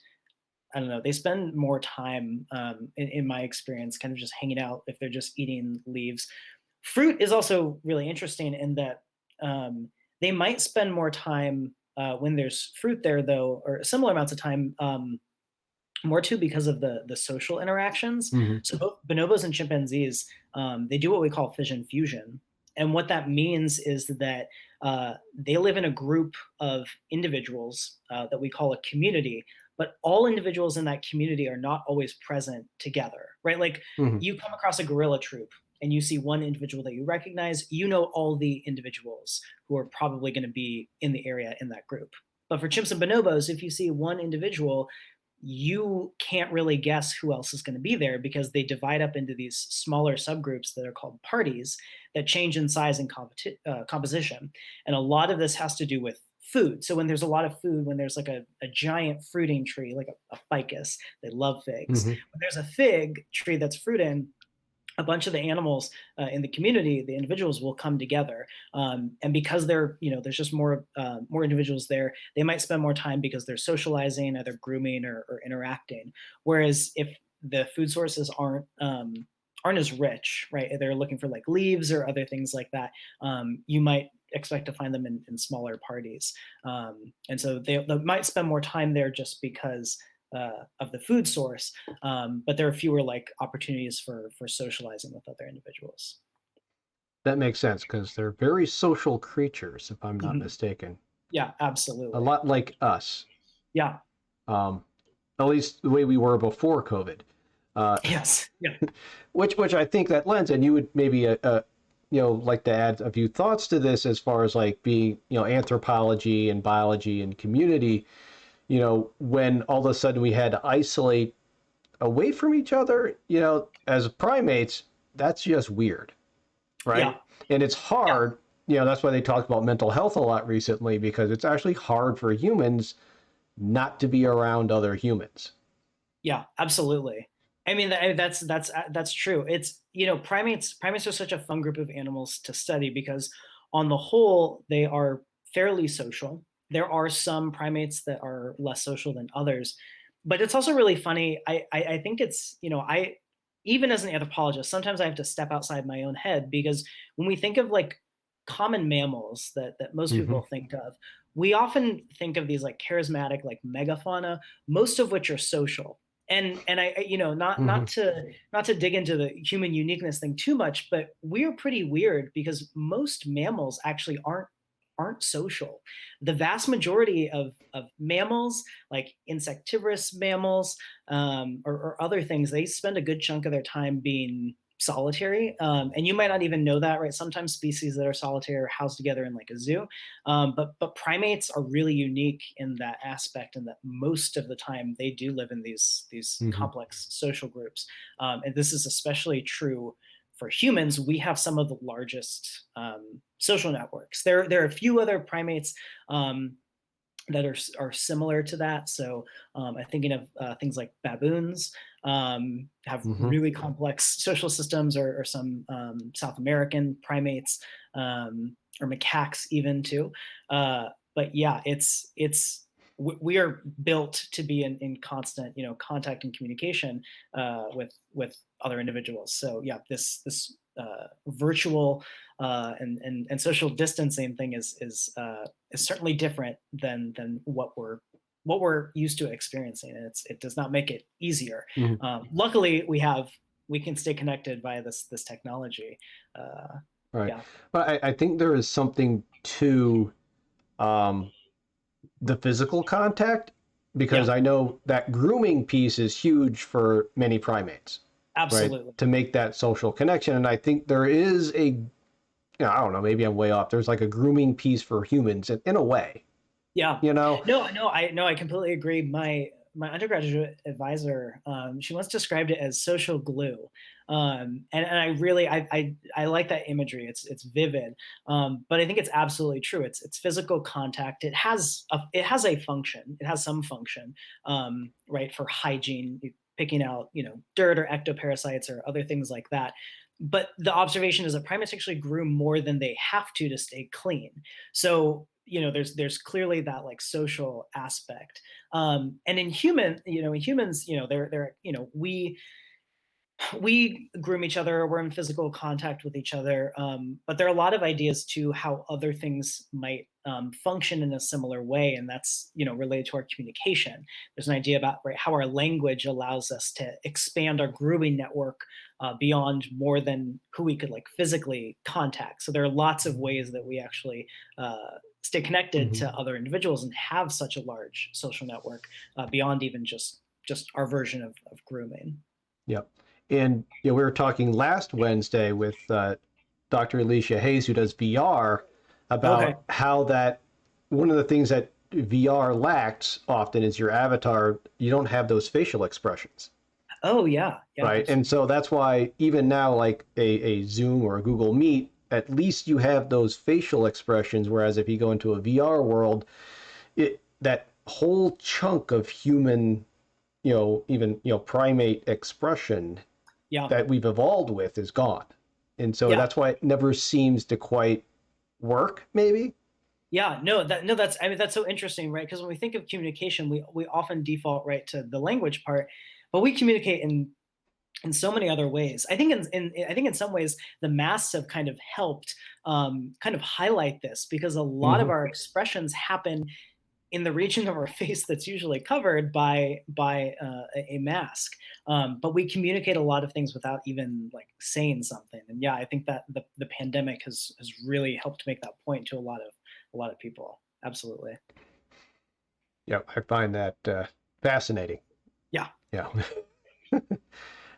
I don't know. They spend more time, in my experience, kind of just hanging out if they're just eating leaves. Fruit is also really interesting in that they might spend more time when there's fruit there, though, or similar amounts of time. More too because of the social interactions. Hmm. So both bonobos and chimpanzees, they do what we call fission fusion. And what that means is that they live in a group of individuals that we call a community, but all individuals in that community are not always present together, right? Like Hmm. you come across a gorilla troop and you see one individual that you recognize, you know all the individuals who are probably going to be in the area in that group. But for chimps and bonobos, if you see one individual, you can't really guess who else is going to be there because they divide up into these smaller subgroups that are called parties that change in size and composition. And a lot of this has to do with food. So when there's a lot of food, when there's like a giant fruiting tree, like a ficus, they love figs. Hmm. When there's a fig tree that's fruiting, a bunch of the animals in the community, the individuals will come together, and because there's just more individuals there, they might spend more time because they're socializing, either grooming or interacting. Whereas if the food sources aren't as rich, right? They're looking for like leaves or other things like that. You might expect to find them in smaller parties, and so they might spend more time there just because of the food source, but there are fewer like opportunities for socializing with other individuals. That makes sense because they're very social creatures, if I'm not Mhm. mistaken. Yeah, A absolutely. lot like us, Yeah. um, at least the way we were before COVID. Uh, Yes. Yeah. which I think that lends, and you would maybe like to add a few thoughts to this as far as like being anthropology and biology and community. When all of a sudden we had to isolate away from each other, as primates, that's just weird, right? Yeah. And it's Yeah. hard. That's why they talk about mental health a lot recently because it's actually hard for humans not to be around other humans. Yeah. Absolutely. I mean, that's true. It's primates are such a fun group of animals to study because, on the whole, they are fairly social. There are some primates that are less social than others, but it's also really funny. I think it's I even as an anthropologist, sometimes I have to step outside my own head because when we think of like common mammals that most Hmm. people think of, we often think of these like charismatic like megafauna, most of which are social. And I not Hmm. not to dig into the human uniqueness thing too much, but we're pretty weird because most mammals actually aren't social. The vast majority of mammals, like insectivorous mammals, or other things, they spend a good chunk of their time being solitary. And you might not even know that, right? Sometimes species that are solitary are housed together in like a zoo. But primates are really unique in that aspect, and that most of the time they do live in these Hmm. complex social groups. And this is especially true for humans. We have some of the largest social networks. There are a few other primates that are similar to that. So I'm thinking of things like baboons have Hmm. really complex social systems, or some South American primates, or macaques even too. But yeah, we are built to be in constant contact and communication with other individuals. So yeah, this virtual and social distancing thing is certainly different than what we're used to experiencing, and it does not make it easier. Hmm. Luckily, we can stay connected via this technology. Uh, Right. yeah, But I think there is something to um, the physical contact because yeah, I know that grooming piece is huge for many primates, right? absolutely. To make that social connection. And I think there is I don't know, maybe I'm way off. There's like a grooming piece for humans in a way, Yeah. you know? No, I completely agree. My undergraduate advisor, she once described it as social glue. And I really I like that imagery. It's vivid. But I think it's absolutely true. It's physical contact. It has a function. It has some function, right, for hygiene, picking out, dirt or ectoparasites or other things like that. But the observation is that primates actually groom more than they have to stay clean. So there's clearly that like social aspect. And in humans, they're we groom each other, we're in physical contact with each other, but there are a lot of ideas to how other things might function in a similar way, and that's related to our communication. There's an idea about, right, how our language allows us to expand our grooming network beyond more than who we could like physically contact. So there are lots of ways that we actually stay connected Hmm. to other individuals and have such a large social network beyond even just our version of grooming. Yep. And we were talking last Wednesday with Dr. Alicia Hayes, who does VR, Okay. about how that one of the things that VR lacks often is your avatar. You don't have those facial expressions, Oh yeah, yeah, right? And absolutely. so that's why even now, like a Zoom or a Google Meet, at least you have those facial expressions. Whereas if you go into a VR world, that whole chunk of human, even primate expression Yeah, that we've evolved with is gone. And so yeah. that's why it never seems to quite work, maybe. Yeah, no, that's I mean that's so interesting, right? Because when we think of communication, we often default right to the language part, but we communicate in so many other ways. I think I think in some ways the masks have kind of helped kind of highlight this because a lot of Hmm. our expressions happen in the region of our face that's usually covered by a mask. But we communicate a lot of things without even like saying something. And yeah, I think that the pandemic has really helped make that point to a lot of people. Absolutely. Yeah, I find that fascinating. Yeah. Yeah.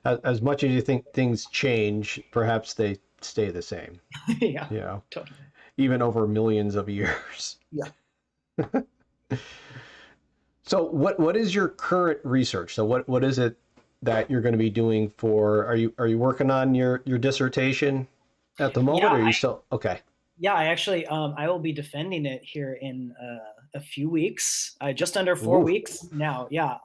As much as you think things change, perhaps they stay the same, Yeah. you know, Totally. even over millions of years. Yeah. So what is your current research? So what is it that you're going to be doing for, are you working on your dissertation at the moment, Yeah. or are you still okay? Yeah, I actually I will be defending it here in a few weeks, just under four Ooh, weeks now. Yeah,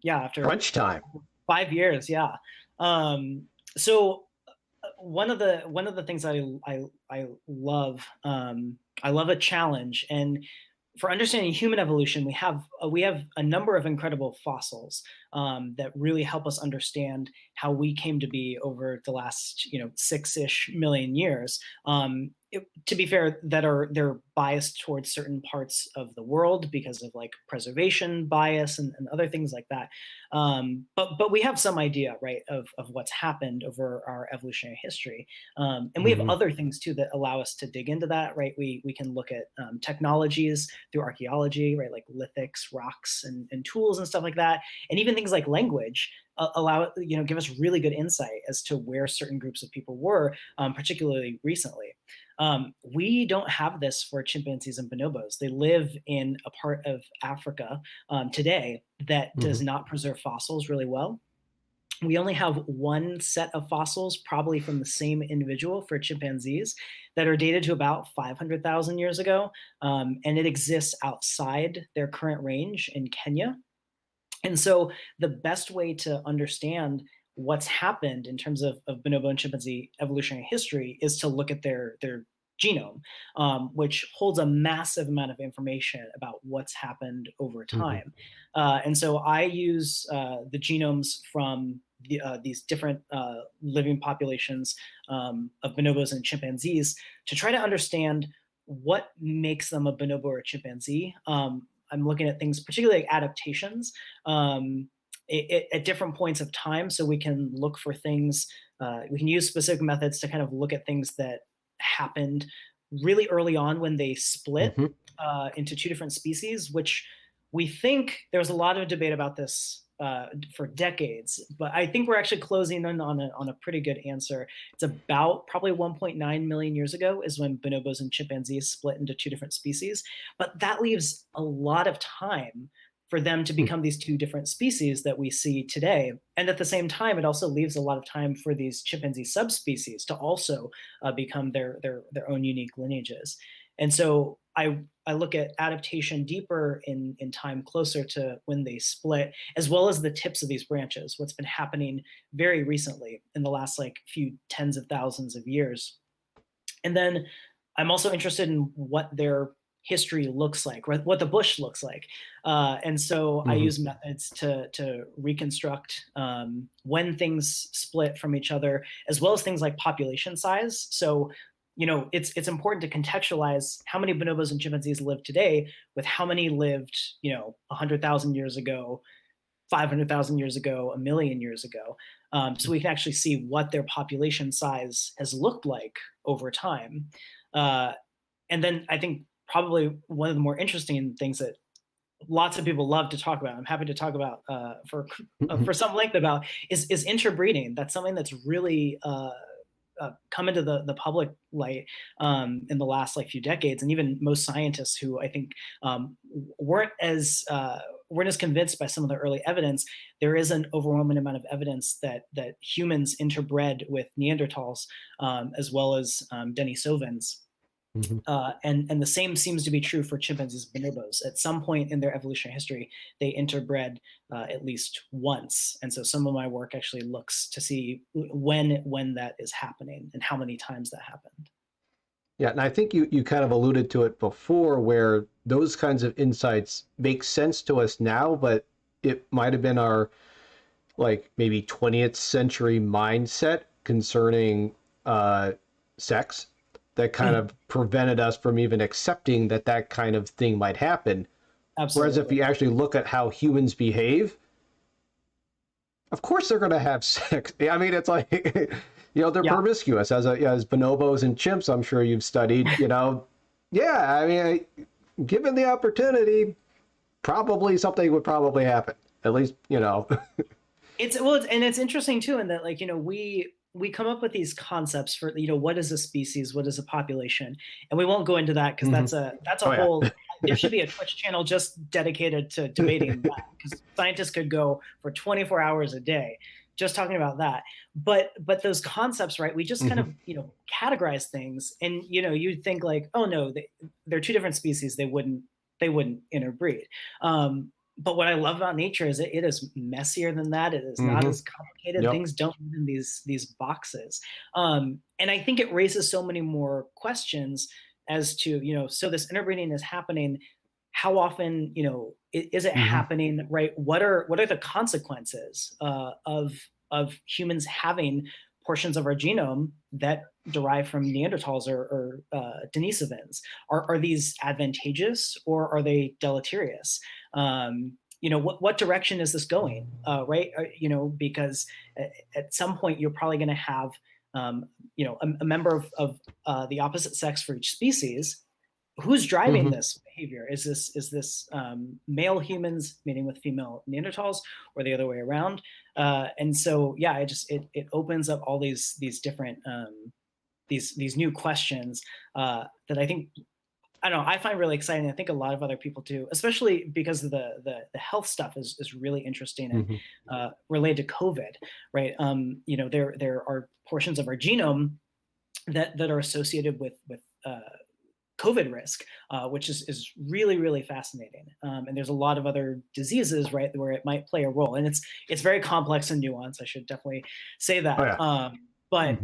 yeah, after crunch time. 5 years. Yeah. Um, so one of the things I love I love a challenge, and for understanding human evolution, we have a number of incredible fossils that really help us understand how we came to be over the last 6-ish million years. To be fair, they're biased towards certain parts of the world because of like preservation bias and other things like that. But we have some idea, right, of what's happened over our evolutionary history, and we have Hmm. other things too that allow us to dig into that. Right, we can look at technologies through archaeology, right, like lithics, rocks, and tools and stuff like that, and even things like language allow give us really good insight as to where certain groups of people were, particularly recently. We don't have this for chimpanzees and bonobos. They live in a part of Africa today that does Hmm. not preserve fossils really well. We only have one set of fossils, probably from the same individual for chimpanzees, that are dated to about 500,000 years ago. And it exists outside their current range in Kenya. And so the best way to understand what's happened in terms of bonobo and chimpanzee evolutionary history is to look at their genome, which holds a massive amount of information about what's happened over Hmm. time. And so I use the genomes from these different living populations of bonobos and chimpanzees to try to understand what makes them a bonobo or a chimpanzee. I'm looking at things, particularly like adaptations, um, at different points of time, so we can look for things. We can use specific methods to kind of look at things that happened really early on when they split Hmm. into two different species, which we think there's a lot of debate about this for decades, but I think we're actually closing in on a pretty good answer. It's about probably 1.9 million years ago is when bonobos and chimpanzees split into two different species, but that leaves a lot of time for them to become these two different species that we see today. And at the same time, it also leaves a lot of time for these chimpanzee subspecies to also become their own unique lineages. And so I look at adaptation deeper in time, closer to when they split, as well as the tips of these branches, what's been happening very recently in the last like few tens of thousands of years. And then I'm also interested in what their history looks like, what the bush looks like. And so I Hmm. use methods to reconstruct when things split from each other, as well as things like population size. So, it's important to contextualize how many bonobos and chimpanzees live today with how many lived, 100,000 years ago, 500,000 years ago, a million years ago. So we can actually see what their population size has looked like over time. Uh, and then I think probably one of the more interesting things that lots of people love to talk about, I'm happy to talk about for some length about, is interbreeding. That's something that's really come into the public light in the last like few decades, and even most scientists who I think weren't as weren't as convinced by some of the early evidence. There is an overwhelming amount of evidence that humans interbred with Neanderthals as well as Denisovans. And the same seems to be true for chimpanzees and bonobos. At some point in their evolutionary history, they interbred at least once. And so some of my work actually looks to see when that is happening and how many times that happened. Yeah, and I think you kind of alluded to it before, where those kinds of insights make sense to us now, but it might have been our like maybe 20th century mindset concerning sex that kind of prevented us from even accepting that that kind of thing might happen. Absolutely. Whereas if you actually look at how humans behave, of course they're going to have sex. I mean, it's like, they're promiscuous as bonobos and chimps. I'm sure you've studied, yeah, I mean, given the opportunity, probably something would probably happen. At least, It's interesting too, in that we come up with these concepts for what is a species, what is a population, and we won't go into that because that's a whole. There should be a Twitch channel just dedicated to debating that, because scientists could go for 24 hours a day just talking about that. But those concepts, right? We just kind of categorize things, and you'd think like, oh no, they're two different species. They wouldn't interbreed. But what I love about nature is it is messier than that. It is not as complicated. Yep. Things don't live in these boxes. And I think it raises so many more questions as to, so this interbreeding is happening. How often, is it happening, right? What are the consequences of humans having portions of our genome that derive from Neanderthals or Denisovans? Are these advantageous or are they deleterious? What direction is this going? Right? Because at some point you're probably going to have, a member of the opposite sex for each species. Who's driving this behavior? Is this male humans mating with female Neanderthals, or the other way around? And so, yeah, it opens up all these different these new questions that I think, I don't know, I find really exciting. I think a lot of other people do, especially because of the health stuff is really interesting and related to COVID, right? There are portions of our genome that are associated with COVID risk, which is really, really fascinating. And there's a lot of other diseases, right, where it might play a role. And it's very complex and nuanced. I should definitely say that. Oh, yeah. But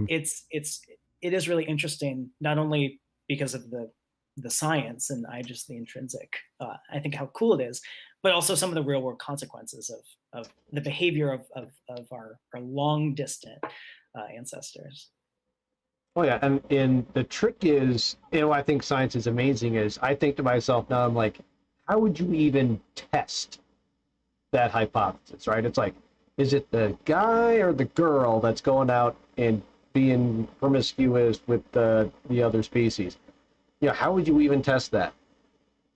it is really interesting, not only because of the science and the intrinsic, I think how cool it is, but also some of the real world consequences of the behavior of our long distant ancestors. Oh yeah, and the trick is, I think science is amazing is, I think to myself now, I'm like, how would you even test that hypothesis, right? It's like, is it the guy or the girl that's going out and being promiscuous with the other species? How would you even test that?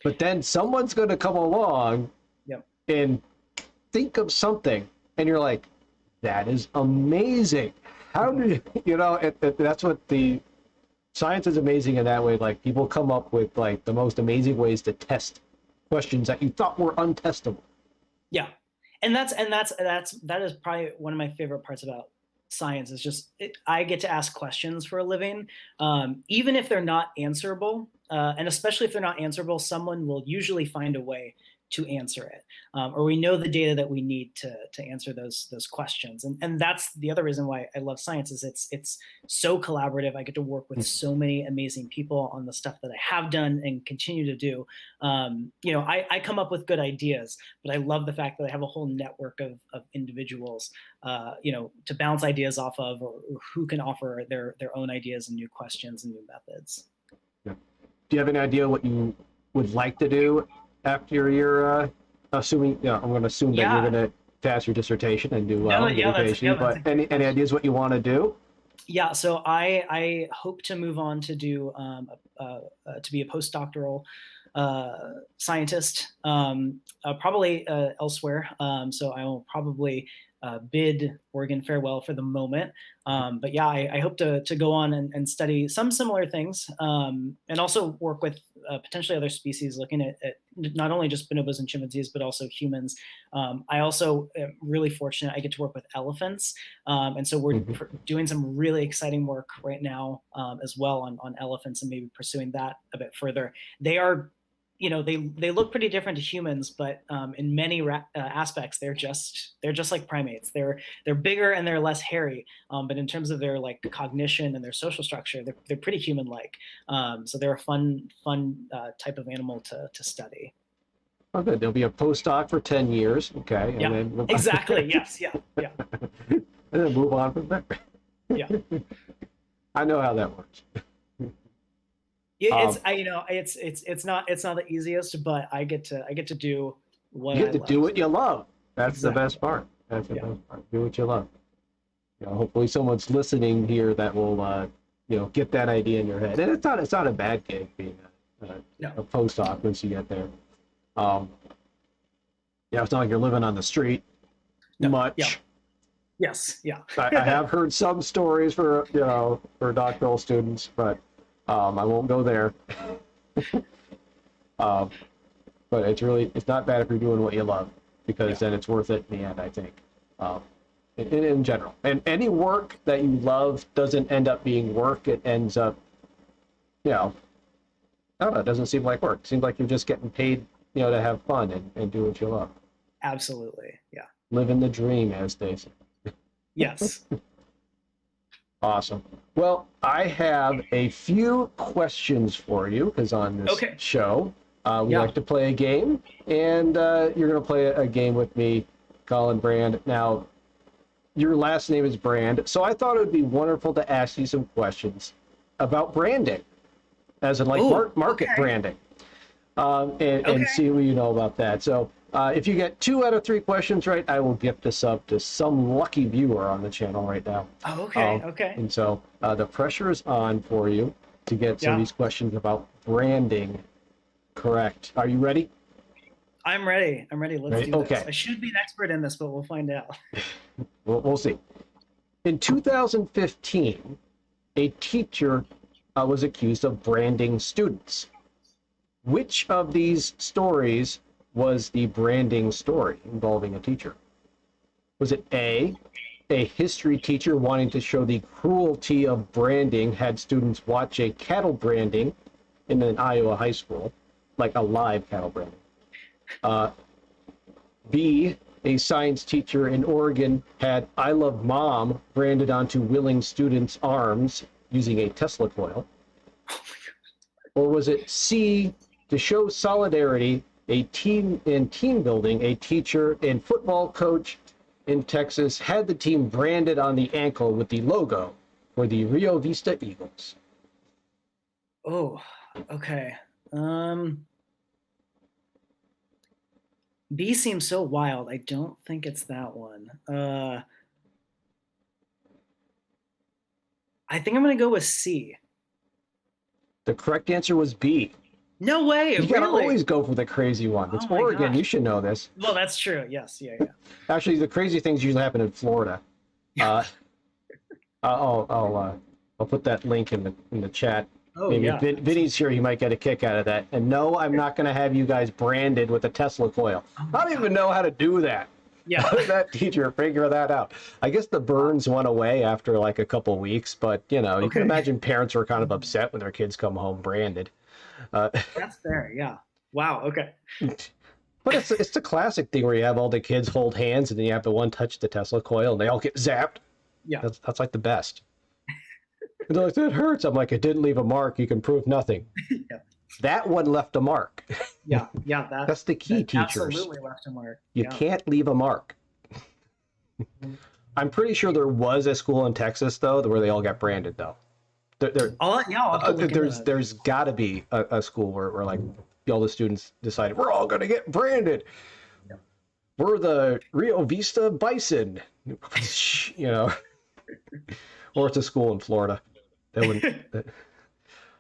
But then someone's going to come along and think of something, and you're like, that is amazing. How do that's what the science is amazing in that way. Like, people come up with like the most amazing ways to test questions that you thought were untestable. Yeah, and that is probably one of my favorite parts about science. Is just I get to ask questions for a living, even if they're not answerable, and especially if they're not answerable, someone will usually find a way to answer it, or we know the data that we need to answer those questions. And that's the other reason why I love science, is it's so collaborative. I get to work with so many amazing people on the stuff that I have done and continue to do. I come up with good ideas, but I love the fact that I have a whole network of individuals, to bounce ideas off of, or who can offer their own ideas and new questions and new methods. Yeah. Do you have any idea what you would like to do after you're assuming, I'm going to assume that you're going to pass your dissertation and do well No, and get your PhD. that's a But great any question. ideas what you want to do? Yeah, so I hope to move on to do to be a postdoctoral scientist, probably elsewhere. So I will probably bid Oregon farewell for the moment. But yeah, I hope to go on and study some similar things, and also work with potentially other species, looking at not only just bonobos and chimpanzees, but also humans. I also am really fortunate. I get to work with elephants, and so we're Mhm. doing some really exciting work right now, as well on elephants, and maybe pursuing that a bit further. They are, they look pretty different to humans, but in many aspects, they're just like primates. They're bigger and they're less hairy, but in terms of their like cognition and their social structure, they're pretty human-like. So they're a fun type of animal to study. Oh, good. There'll be a postdoc for 10 years. Okay. And Yeah, then, exactly. Yes. Yeah. Yeah. and then move on from there. Yeah. I know how that works. It's Um, I you know it's not the easiest, but I get to do what you I get to do love. what you love. That's the Exactly. best part. That's the Yeah. best part. Do what you love. Hopefully someone's listening here that will, get that idea in your head. And it's not a bad gig being No. a postdoc once you get there. Um, it's not like you're living on the street No. Yeah. much. Yes. Yeah. I have heard some stories for doctoral students, but I won't go there. um, but it's not bad if you're doing what you love, because Yeah. then it's worth it in the end, I think. In general, and any work that you love doesn't end up being work. It ends up, I don't know. It doesn't seem like work. It seems like you're just getting paid, to have fun and do what you love. Absolutely. Yeah. Living the dream, as they say. Yes. Awesome. Well, I have a few questions for you, because on this Okay. show, we Yeah. like to play a game, and you're going to play a game with me, Colin Brand. Now, your last name is Brand, so I thought it would be wonderful to ask you some questions about branding, as in like Oh. market Okay. branding, and Okay. see what you know about that. So if you get 2 out of 3 questions right, I will gift this up to some lucky viewer on the channel right now. Oh, okay. Okay. And so the pressure is on for you to get some of Yeah. these questions about branding correct. Are you ready? I'm ready. I'm ready. Let's Ready? do this. Okay. I should be an expert in this, but we'll find out. We'll see. In 2015, a teacher was accused of branding students. Which of these stories was the branding story involving a teacher? Was it A, a history teacher wanting to show the cruelty of branding had students watch a cattle branding in an Iowa high school, like a live cattle branding? B, a science teacher in Oregon had "I love mom" branded onto willing students' arms using a Tesla coil? Or was it C, to show solidarity, a team building, a teacher and football coach in Texas had the team branded on the ankle with the logo for the Rio Vista Eagles? Oh. Okay. B seems so wild. I don't think it's that one. I think I'm gonna go with C. The correct answer was B. No way, You gotta really? always go for the crazy one. It's Oh my Oregon. You gosh. should know this. Well, that's true. Yes. Yeah. Yeah. Actually, the crazy things usually happen in Florida. Uh, I'll put that link in the chat. Oh Maybe if yeah. Vinny's here, he might get a kick out of that. And no, I'm not going to have you guys branded with a Tesla coil. Oh I my don't God. even know how to do that. Yeah. How did that teacher figure that out? I guess the burns went away after like a couple weeks, but you can Okay. imagine parents were kind of upset when their kids come home branded. That's fair. Yeah. Wow. Okay. But it's the classic thing where you have all the kids hold hands and then you have the one touch the Tesla coil and they all get zapped. Yeah. That's like the best. And they're like, "It hurts." I'm like, "It didn't leave a mark. You can prove nothing." Yeah. That one left a mark. Yeah. Yeah. That's the key, that teachers. absolutely left a mark. You Yeah. can't leave a mark. I'm pretty sure there was a school in Texas though where they all got branded though. I'll have to look into that. There's got to be a school where like all the students decided we're all going to get branded. Yeah. we're the Rio Vista Bison, or it's a school in Florida. That wouldn't.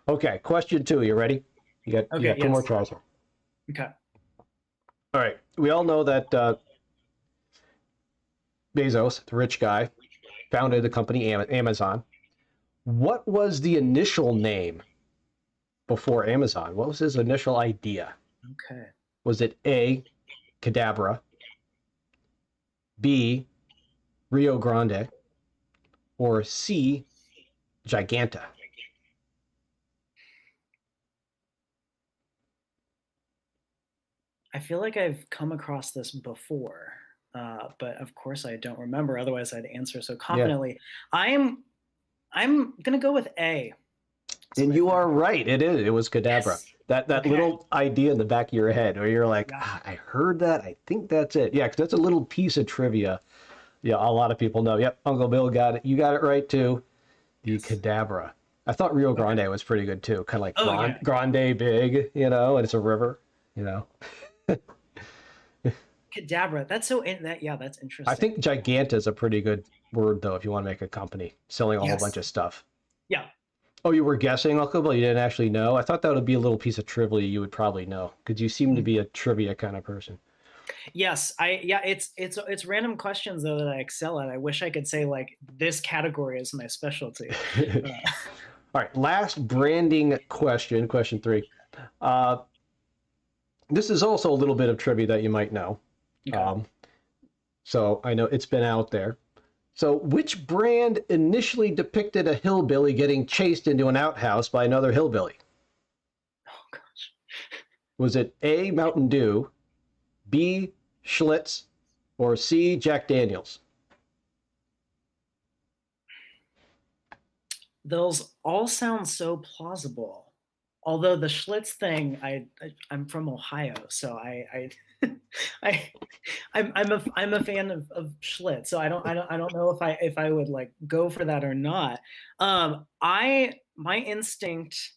Okay, question 2. You ready? You got Okay, 2 more yes. tries here. Okay. All right. We all know that Bezos, the rich guy, founded the company Amazon. What was the initial name before Amazon? What was his initial idea? Okay. Was it A, Cadabra, B, Rio Grande, or C, Giganta? I feel like I've come across this before, but of course I don't remember. Otherwise, I'd answer so Yeah. confidently. I'm gonna go with A. That's And my you final. are right. It is. It was Cadabra. Yes. That Okay. little idea in the back of your head where you're like, Yeah. I heard that. I think that's it. Yeah, because that's a little piece of trivia. Yeah, a lot of people know. Yep, Uncle Bill got it. You got it right too. The Yes. Cadabra. I thought Rio Okay. Grande was pretty good too. Kind of like Oh yeah. Grande big, and it's a river, you know. Cadabra. That's so that that's I interesting. think Giganta is a pretty good word though if you want to make a company selling a whole bunch Yes. of stuff. Yeah. Oh, you were guessing, Uncle Bill? You didn't actually know? I thought that would be a little piece of trivia you would probably know because you seem to Mm. be a trivia kind of person. Yes. It's random questions though that I excel at. I wish I could say like this category is my specialty. Uh, All right, last branding question, question 3. Uh, this is also a little bit of trivia that you might know. okay. Um, so I know it's been out there. So, which brand initially depicted a hillbilly getting chased into an outhouse by another hillbilly? Oh gosh. Was it A, Mountain Dew, B, Schlitz, or C, Jack Daniels? Those all sound so plausible. Although the Schlitz thing, I'm from Ohio, so I I'm a fan of Schlitz. So I don't know if I would like go for that or not. I my instinct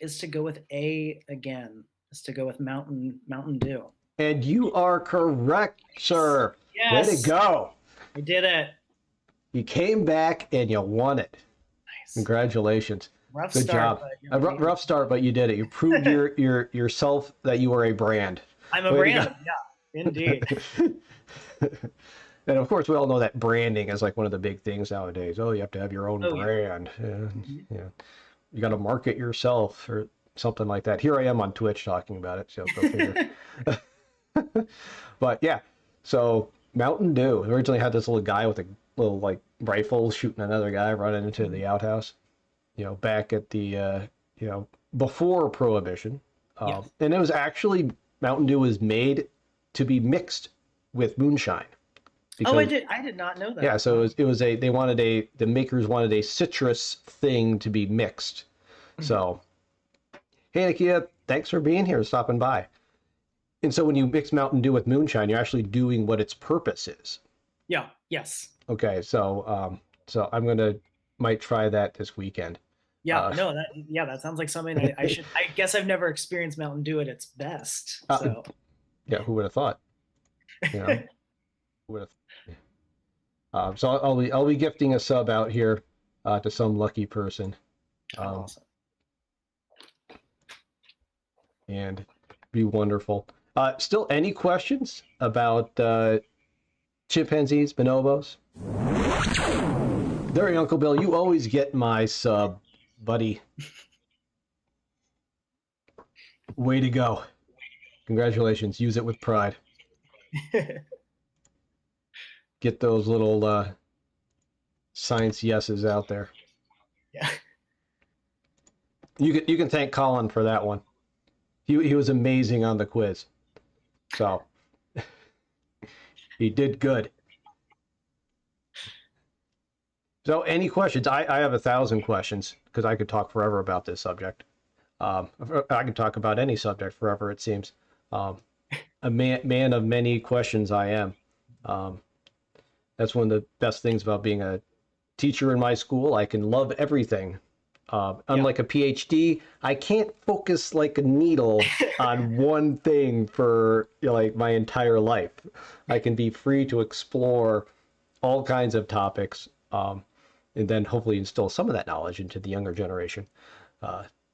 is to go with A again. Is to go with Mountain Dew. And you are correct, sir. Way to Yes, go. I did it. You came back and you won it. Nice. Congratulations. Rough Good start, job. but A rough start, but you did it. You proved yourself that you are a brand. I'm a Way to brand. Yeah, indeed. go. And of course, we all know that branding is like one of the big things nowadays. Oh, you have to have your own Oh yeah. brand. Mhm. Yeah. You got to market yourself or something like that. Here I am on Twitch talking about it. So go figure. But yeah, so Mountain Dew originally had this little guy with a little like rifle shooting another guy running into the outhouse. Back at the before Prohibition, Yes. and it was actually Mountain Dew was made to be mixed with moonshine Oh, because I did not know yeah, that. so Wow. it was the makers wanted a citrus thing to be mixed. Mhm. So hey Nakia, thanks for being here, stopping by. And so when you mix Mountain Dew with moonshine, you're actually doing what its purpose is. Yeah. Yes. Okay, so I'm gonna might try that this weekend. Yeah. Uh, No. That sounds like something I should. I guess I've never experienced Mountain Dew at its best. uh, So. yeah, who would have thought? You know, who would have? So I'll be gifting a sub out here to some lucky person, Oh, um, awesome. and be wonderful. Still, any questions about chimpanzees, bonobos? There, Uncle Bill. You always get my sub, buddy. Way to go! Congratulations. Use it with pride. Get those little science yeses out there. Yeah. You can thank Colin for that one. He was amazing on the quiz. So he did good. So any questions? I have 1,000 questions because I could talk forever about this subject. I can talk about any subject forever, it seems. Um, a man of many questions I am. Um, that's one of the best things about being a teacher in my school. I can love everything Unlike a PhD, I can't focus like a needle on one thing for like my entire life. I can be free to explore all kinds of topics, and then hopefully instill some of that knowledge into the younger generation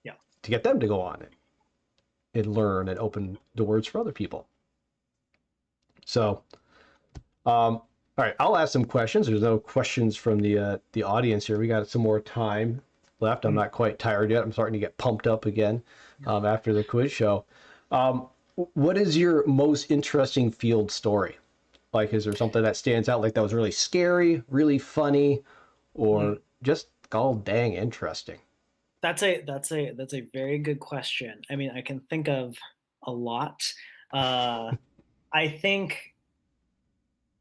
Yeah. to get them to go on and learn and open doors for other people. So, all right, I'll ask some questions. There's no questions from the audience here. We got some more time left. I'm not quite tired yet. I'm starting to get pumped up again after the quiz show. What is your most interesting field story? Like, is there something that stands out, like that was really scary, really funny, or just all dang interesting? That's a very good question. I mean, I can think of a lot. I think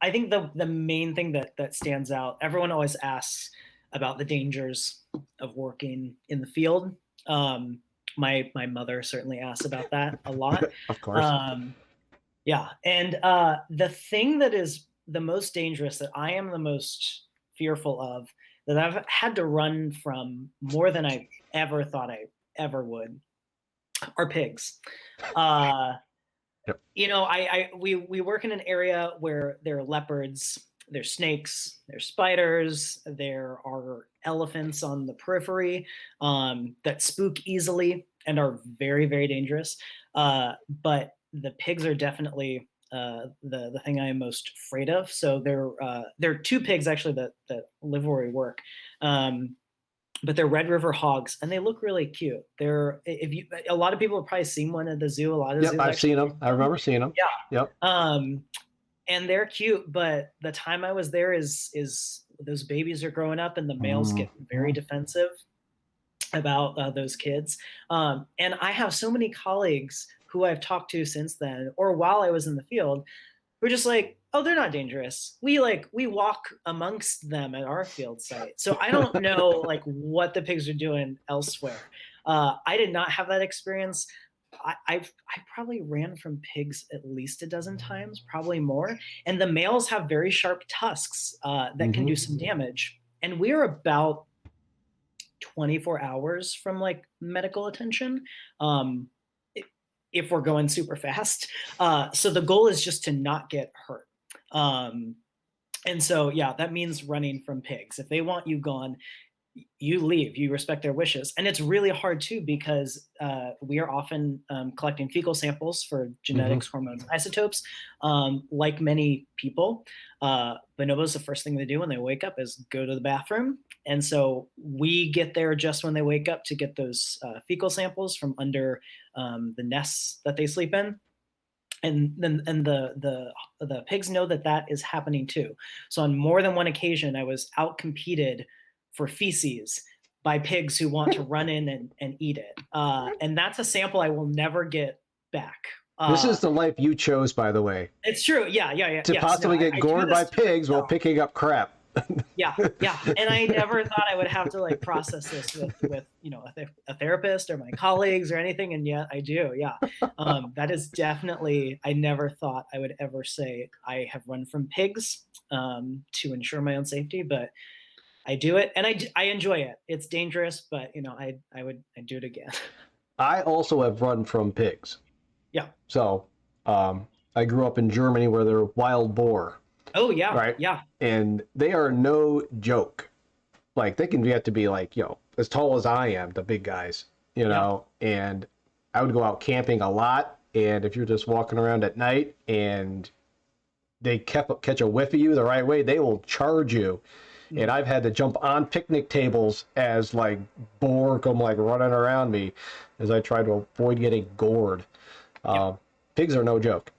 the main thing that stands out, everyone always asks about the dangers of working in the field. My mother certainly asks about that a lot. Of course. Yeah, and the thing that is the most dangerous, that I am the most fearful of, that I've had to run from more than I ever thought I ever would, are pigs. Yep. We work in an area where there are leopards, there's snakes, there's spiders, there are elephants on the periphery that spook easily and are very, very dangerous. But the pigs are definitely the thing I am most afraid of. So there are two pigs actually that live where we work. But they're Red River hogs, and they look really cute. A lot of people have probably seen one at the zoo. A lot of Yep, zoos I've seen them. I remember seeing them. Yeah. Yep. And they're cute, but the time I was there is those babies are growing up, and the males get very defensive about those kids. And I have so many colleagues who I've talked to since then, or while I was in the field, who are just like, oh, they're not dangerous. We walk amongst them at our field site. So I don't know like what the pigs are doing elsewhere. I did not have that experience. I probably ran from pigs at least a dozen times, probably more. And the males have very sharp tusks that can do some damage. And we're about 24 hours from like medical attention. If we're going super fast. So the goal is just to not get hurt. And so, yeah, that means running from pigs. If they want you gone, you leave, you respect their wishes. And it's really hard too, because we are often collecting fecal samples for genetics, hormones, isotopes. Like many people, bonobos, the first thing they do when they wake up is go to the bathroom. And so we get there just when they wake up to get those fecal samples from under the nests that they sleep in. And then the pigs know that is happening too. So on more than one occasion, I was outcompeted for feces by pigs who want to run in and eat it. And that's a sample I will never get back. This is the life you chose, by the way. It's true. Yeah. To possibly get gored by pigs while picking up crap. Yeah. And I never thought I would have to like process this with a therapist or my colleagues or anything, and yet I do. Yeah. That is definitely, I never thought I would ever say I have run from pigs to ensure my own safety, but I do it, and I enjoy it. It's dangerous, but I'd do it again. I also have run from pigs. Yeah. So I grew up in Germany where they're wild boar. Oh yeah. Right. Yeah. And they are no joke. Like they can get to be like, as tall as I am, the big guys, and I would go out camping a lot. And if you're just walking around at night and they catch a whiff of you the right way, they will charge you. And I've had to jump on picnic tables as like boar come like running around me as I try to avoid getting gored. Pigs are no joke.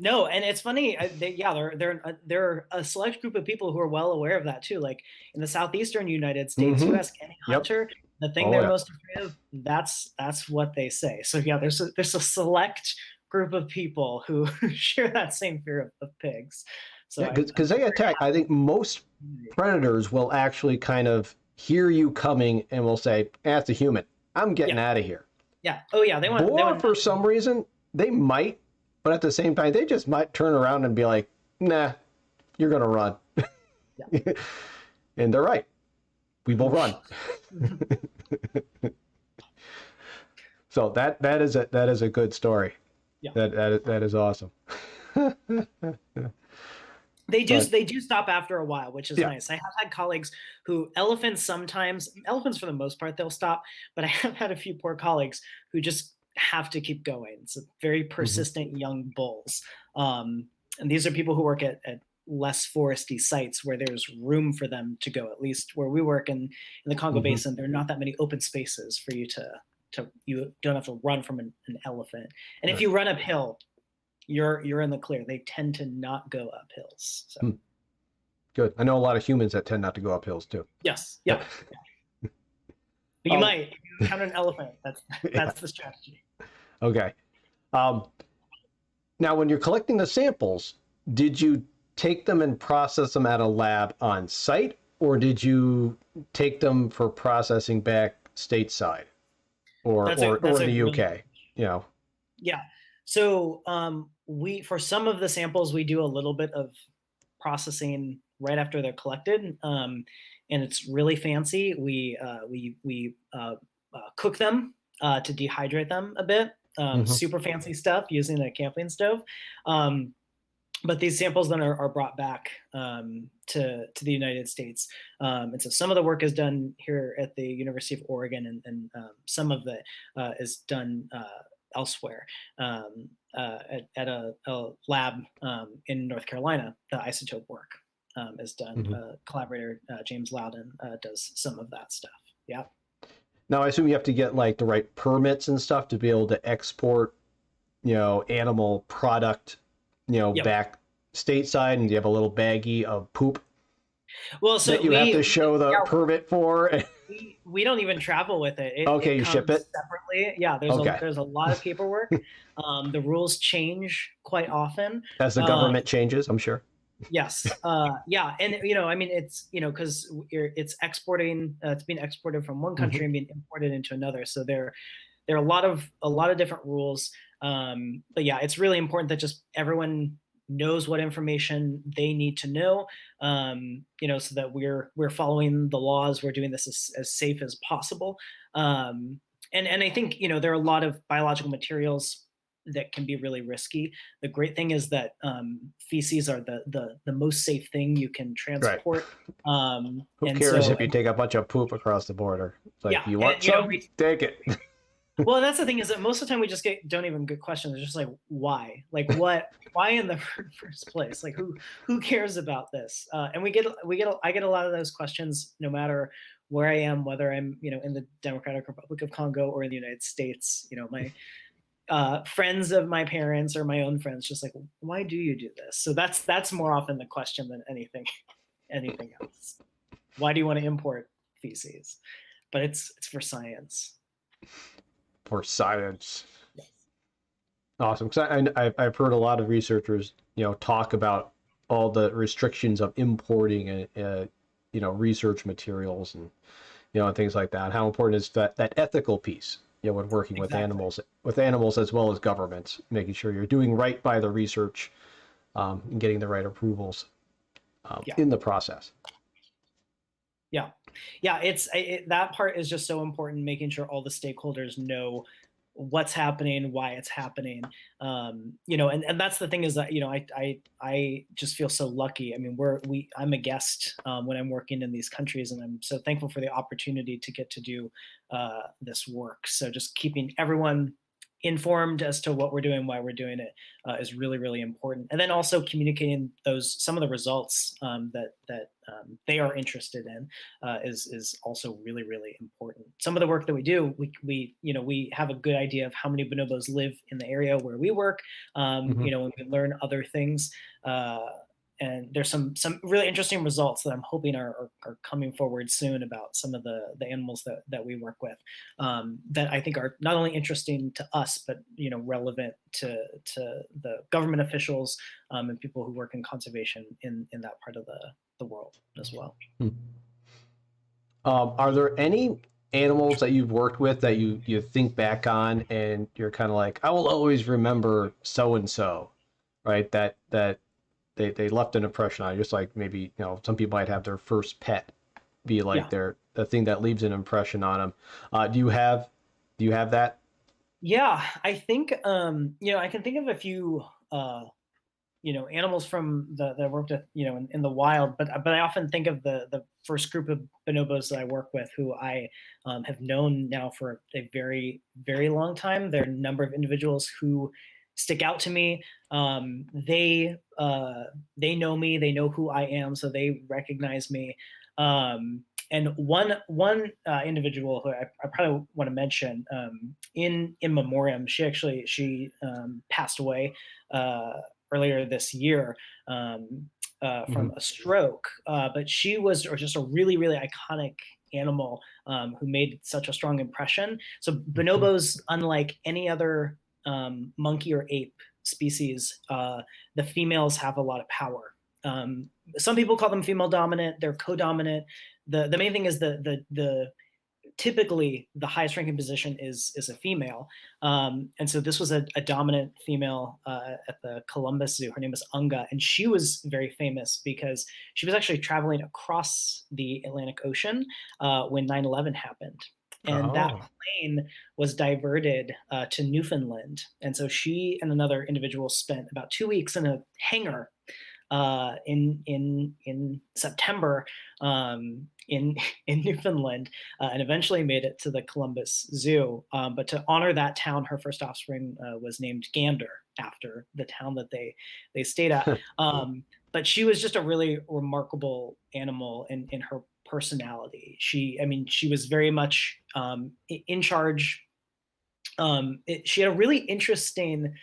No, and it's funny. They're a select group of people who are well aware of that too. Like in the southeastern United States, you ask any hunter, the thing they're most afraid of, that's what they say. So yeah, there's a select group of people who share that same fear of pigs. So because they attack. I think most predators will actually kind of hear you coming and will say, "That's a human. I'm getting out of here." Yeah. Oh yeah. They want. For some reason, they might. But at the same time, they just might turn around and be like, nah, you're going to run. And they're right. We will run. So that is a good story. Yeah. That is awesome. But They do stop after a while, which is yeah. nice. I have had colleagues who elephants for the most part they'll stop, but I have had a few poor colleagues who just have to keep going. It's very Hmm. persistent young bulls, and these are people who work at less foresty sites where there's room for them to go. At least where we work in the Congo Hmm. Basin, there are not that many open spaces for you to you don't have to run from an elephant. And if Right. you run uphill, you're in the clear. They tend to not go up hills. So Hmm. Good. I know a lot of humans that tend not to go up hills too. yes, Yeah. yeah. But you Um, might if you encounter an elephant. yeah. That's the strategy. Okay. Um, Now, when you're collecting the samples, did you take them and process them at a lab on site, or did you take them for processing back stateside, or That's in a the really UK? You know. yeah. So we for some of the samples we do a little bit of processing right after they're collected, and it's really fancy. We cook them to dehydrate them a bit. Hmm. Super fancy stuff using a camping stove. Um, but these samples then are brought back to the United States, and so some of the work is done here at the University of Oregon, and some of it is done elsewhere at a lab in North Carolina. The isotope work is done. Hmm. Collaborator James Loudon does some of that stuff. Yeah. Now, I assume you have to get like the right permits and stuff to be able to export, animal product, Yep. back stateside, and you have a little baggie of poop Well, so that you have to we show the yeah, permit for. we don't even travel with it. Okay, It you ship comes it. separately. Yeah, Okay, there's a lot of paperwork. The rules change quite often. as the Um, government changes, I'm sure. yes, yeah, and I mean, it's because it's exporting. It's being exported from one Hmm. country and being imported into another. So there are a lot of different rules. But yeah, it's really important that just everyone knows what information they need to know, so that we're following the laws, we're doing this as safe as possible. And I think there are a lot of biological materials that can be really risky. The great thing is that feces are the most safe thing you can Right. transport. Who And cares so if you take a bunch of poop across the border? It's like, yeah, you want and some? Take it. well, that's the thing is that most of the time we just don't even get questions. It's just like, why? Like, why in the first place? Like, who cares about this? And I get a lot of those questions no matter where I am, whether I'm in the Democratic Republic of Congo or in the United States. My friends of my parents or my own friends just like, why do you do this? So that's more often the question than anything else. Why do you want to import feces? But it's for science. For science. Yes. Awesome. Because I've heard a lot of researchers, talk about all the restrictions of importing, research materials and, and things like that. How important is that ethical piece, when working Exactly. with animals as well as governments, making sure you're doing right by the research, and getting the right approvals, Yeah. in the process. Yeah. Yeah. That part is just so important, making sure all the stakeholders know what's happening, why it's happening. And that's the thing is that, I just feel so lucky. I mean, I'm a guest when I'm working in these countries, and I'm so thankful for the opportunity to get to do this work. So just keeping everyone informed as to what we're doing, why we're doing it, is really, really important. And then also communicating some of the results that they are interested in is also really, really important. Some of the work that we do, we have a good idea of how many bonobos live in the area where we work. Hmm. When we learn other things. And there's some really interesting results that I'm hoping are coming forward soon about some of the animals that we work with, that I think are not only interesting to us but relevant to the government officials, and people who work in conservation in that part of the world as well. Are there any animals that you've worked with that you think back on and you're kind of like, I will always remember so and so, right? That they left an impression on you, just like maybe, some people might have their first pet be like Yeah. the thing that leaves an impression on them. Do you have that? Yeah, I think I can think of a few animals from that I worked with, in the wild. But I often think of the first group of bonobos that I work with, who I have known now for a very very long time. There are a number of individuals who stick out to me. They know me, they know who I am, so they recognize me. And one individual who I probably want to mention, in memoriam, she passed away earlier this year, Hmm. from a stroke. But she was just a really, really iconic animal, who made such a strong impression. So bonobos, unlike any other monkey or ape species, the females have a lot of power. Some people call them female dominant. They're co-dominant. The main thing is the typically the highest ranking position is a female, and so this was a dominant female at the Columbus Zoo. Her name was Unga, and she was very famous because she was actually traveling across the Atlantic Ocean when 9/11 happened. And that Oh. plane was diverted to Newfoundland, and so she and another individual spent about 2 weeks in a hangar in September, in in Newfoundland, and eventually made it to the Columbus Zoo. But to honor that town, her first offspring was named Gander, after the town that they stayed at. But she was just a really remarkable animal in her personality. She was very much in charge. She had a really interesting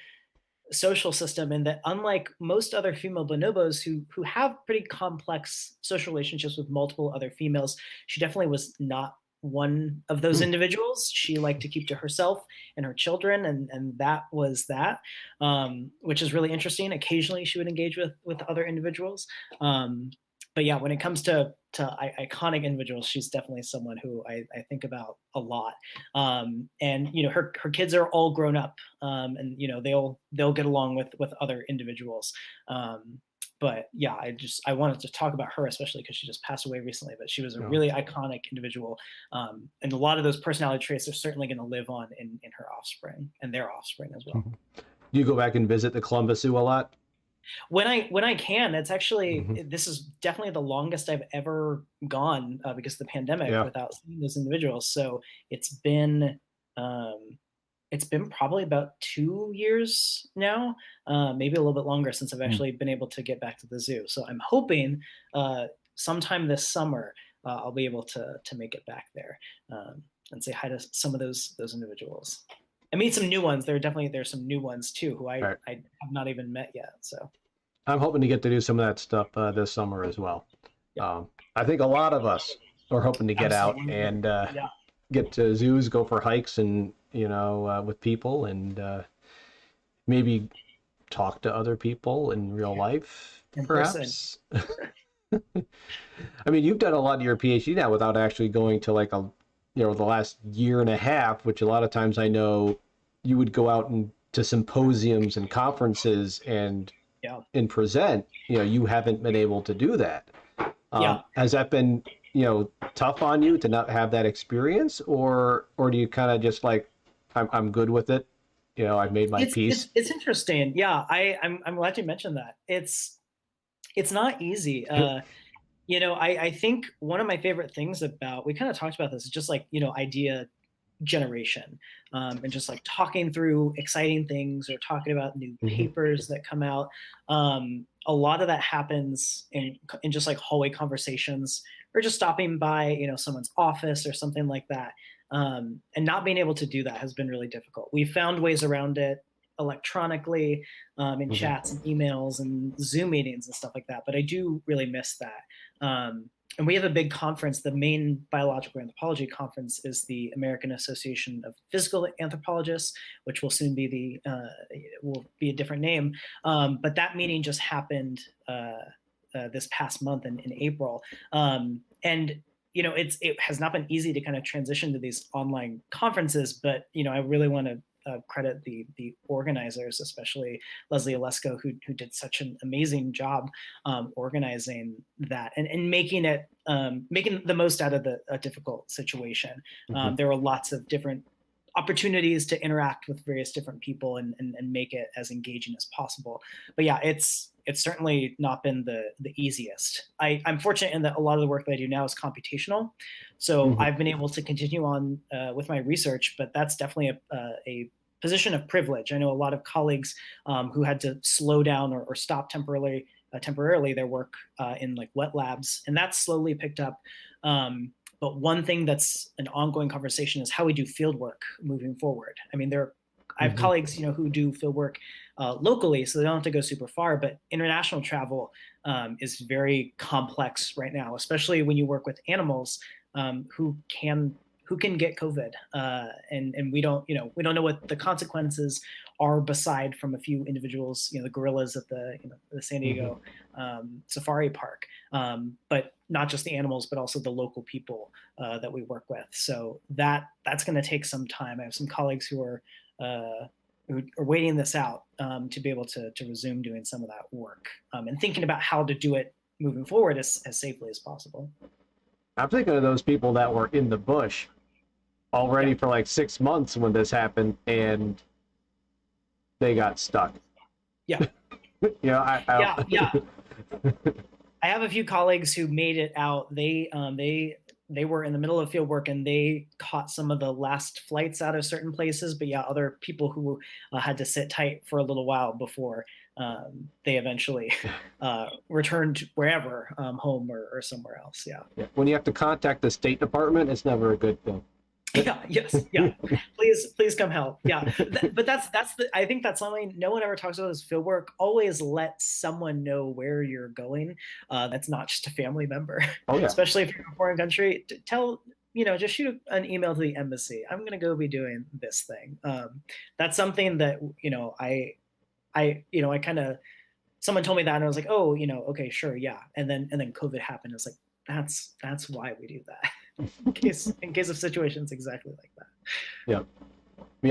social system, in that, unlike most other female bonobos who have pretty complex social relationships with multiple other females, she definitely was not one of those Hmm. individuals. She liked to keep to herself and her children, and that was that, which is really interesting. Occasionally she would engage with other individuals, but yeah, when it comes to iconic individuals, she's definitely someone who I think about a lot. And her kids are all grown up, and they'll get along with other individuals. But yeah, I wanted to talk about her, especially because she just passed away recently. But she was a Oh. really iconic individual, and a lot of those personality traits are certainly going to live on in her offspring and their offspring as well. Mhm. Do you go back and visit the Columbus Zoo a lot? When I can, it's actually Hmm. this is definitely the longest I've ever gone, because of the pandemic, Yeah. without seeing those individuals. So it's been um, it's been probably about 2 years now, maybe a little bit longer, since I've Mm. actually been able to get back to the zoo. So I'm hoping sometime this summer I'll be able to make it back there, and say hi to some of those individuals. I meet some new ones. There's some new ones too, who All right. I have not even met yet. So I'm hoping to get to do some of that stuff this summer as well. yeah, Um, I think a lot of us are hoping to get out absolutely. and Yeah, get to zoos, go for hikes, and with people, and maybe talk to other people in real life, in person. perhaps. I mean, you've done a lot of your PhD now without actually going to like the last year and a half, which a lot of times I know you would go out and to symposiums and conferences Yeah, present. You haven't been able to do that. yeah. Has that been, tough on you to not have that experience, or do you kind of just like, I'm good with it. I've made my It's peace. it's it's interesting. Yeah, I'm glad you mentioned that. It's not easy. I think one of my favorite things about, we kind of talked about this, is just like, idea generation, and just like talking through exciting things, or talking about new Hmm. papers that come out. A lot of that happens in just like hallway conversations, or just stopping by, someone's office or something like that. And not being able to do that has been really difficult. We've found ways around it electronically, in chats Hmm. and emails and Zoom meetings and stuff like that. But I do really miss that. And we have a big conference. The main biological anthropology conference is the American Association of Physical Anthropologists, which will soon be will be a different name. But that meeting just happened this past month in April, and it has not been easy to kind of transition to these online conferences. But I really want to credit the organizers, especially Leslie Olesko, who did such an amazing job organizing that, and making the most out of a difficult situation. Hmm. There were lots of different opportunities to interact with various different people and make it as engaging as possible. But yeah, it's certainly not been the easiest. I'm fortunate in that a lot of the work that I do now is computational, so I've been able to continue on with my research, but that's definitely a position of privilege. I know a lot of colleagues who had to slow down or stop temporarily their work in like wet labs, and that's slowly picked up. But one thing that's an ongoing conversation is how we do field work moving forward. I mean, I have colleagues, who do field work locally, so they don't have to go super far. But international travel is very complex right now, especially when you work with animals who can get COVID, and we don't know what the consequences are beside from a few individuals, the gorillas at the San Diego safari park, but not just the animals, but also the local people that we work with. So that's going to take some time. I have some colleagues who are waiting this out to be able to resume doing some of that work and thinking about how to do it moving forward as safely as possible. I'm thinking of those people that were in the bush already for like 6 months when this happened, and they got stuck. Yeah. Yeah. I have a few colleagues who made it out. They were in the middle of field work and they caught some of the last flights out of certain places. But yeah, other people who had to sit tight for a little while before they eventually returned wherever, home or somewhere else. Yeah. When you have to contact the State Department, it's never a good thing. Yeah. Please come help. Yeah. But I think that's something no one ever talks about is field work. Always let someone know where you're going. That's not just a family member. Oh, yeah. Especially if you're in a foreign country. Just shoot an email to the embassy. I'm going to go be doing this thing. That's something that, I kind of, someone told me that and I was like, oh, okay, sure. Yeah. And then COVID happened. It's like, that's why we do that. in case of situations exactly like that. Yeah.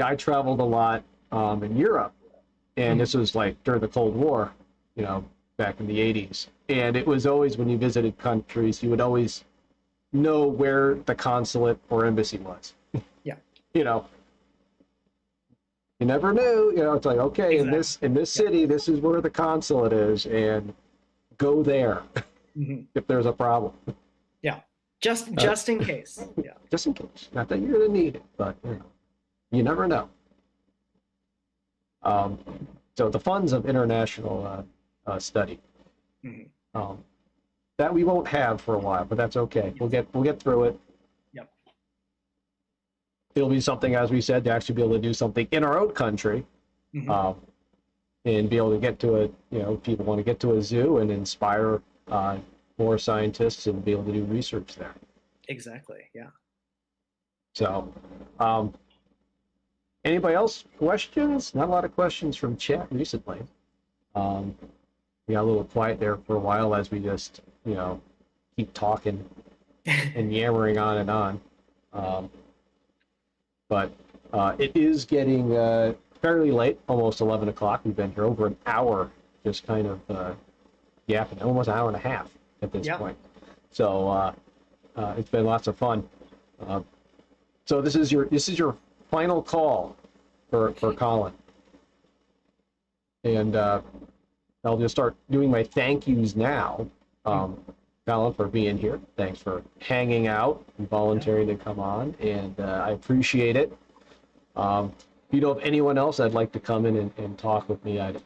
I traveled a lot in Europe, and this was like during the Cold War, back in the 80s. And it was always, when you visited countries, you would always know where the consulate or embassy was. Yeah. You never knew, it's like, okay, exactly. in this city, this is where the consulate is, and go there if there's a problem. Yeah. Just in case. Yeah. Just in case. Not that you're going to need it, but you never know. So the funds of international study that we won't have for a while, but that's okay. We'll get through it. Yep. It'll be something, as we said, to actually be able to do something in our own country, and be able to get to people want to get to a zoo and inspire more scientists and be able to do research there. Exactly. Yeah. So, anybody else questions? Not a lot of questions from chat recently. We got a little quiet there for a while as we just, keep talking and yammering on and on. But it is getting fairly late, almost 11 o'clock. We've been here over an hour, just kind of yapping, almost an hour and a half at this point. So it's been lots of fun. So this is your final call for Colin, and I'll just start doing my thank yous now. Colin, for being here. Thanks for hanging out and volunteering to come on, and I appreciate it. If you know of anyone else that'd like to come in and talk with me, I'd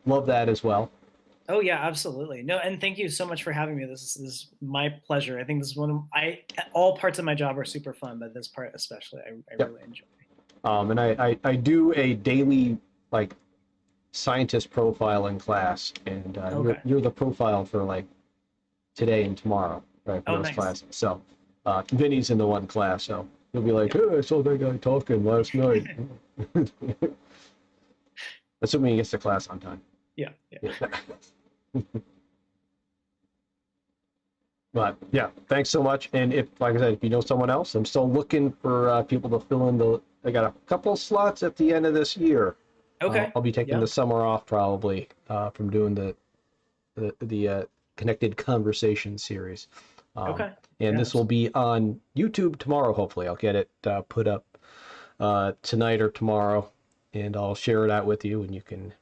love that as well. Oh yeah, absolutely. No, and thank you so much for having me. This is my pleasure. I think this is all parts of my job are super fun, but this part especially, I really enjoy. And I do a daily scientist profile in class, and you're the profile for today and tomorrow, right? For those classes. So Vinny's in the one class, so he'll be like, "Hey, I saw that guy talking last night." Assuming he gets to class on time. Yeah. But yeah, thanks so much. And if, like I said, if you know someone else, I'm still looking for people to fill in I got a couple slots at the end of this year. Okay. I'll be taking the summer off probably from doing the Connected Conversation series. And this will be on YouTube tomorrow. Hopefully, I'll get it put up tonight or tomorrow, and I'll share it out with you, and you can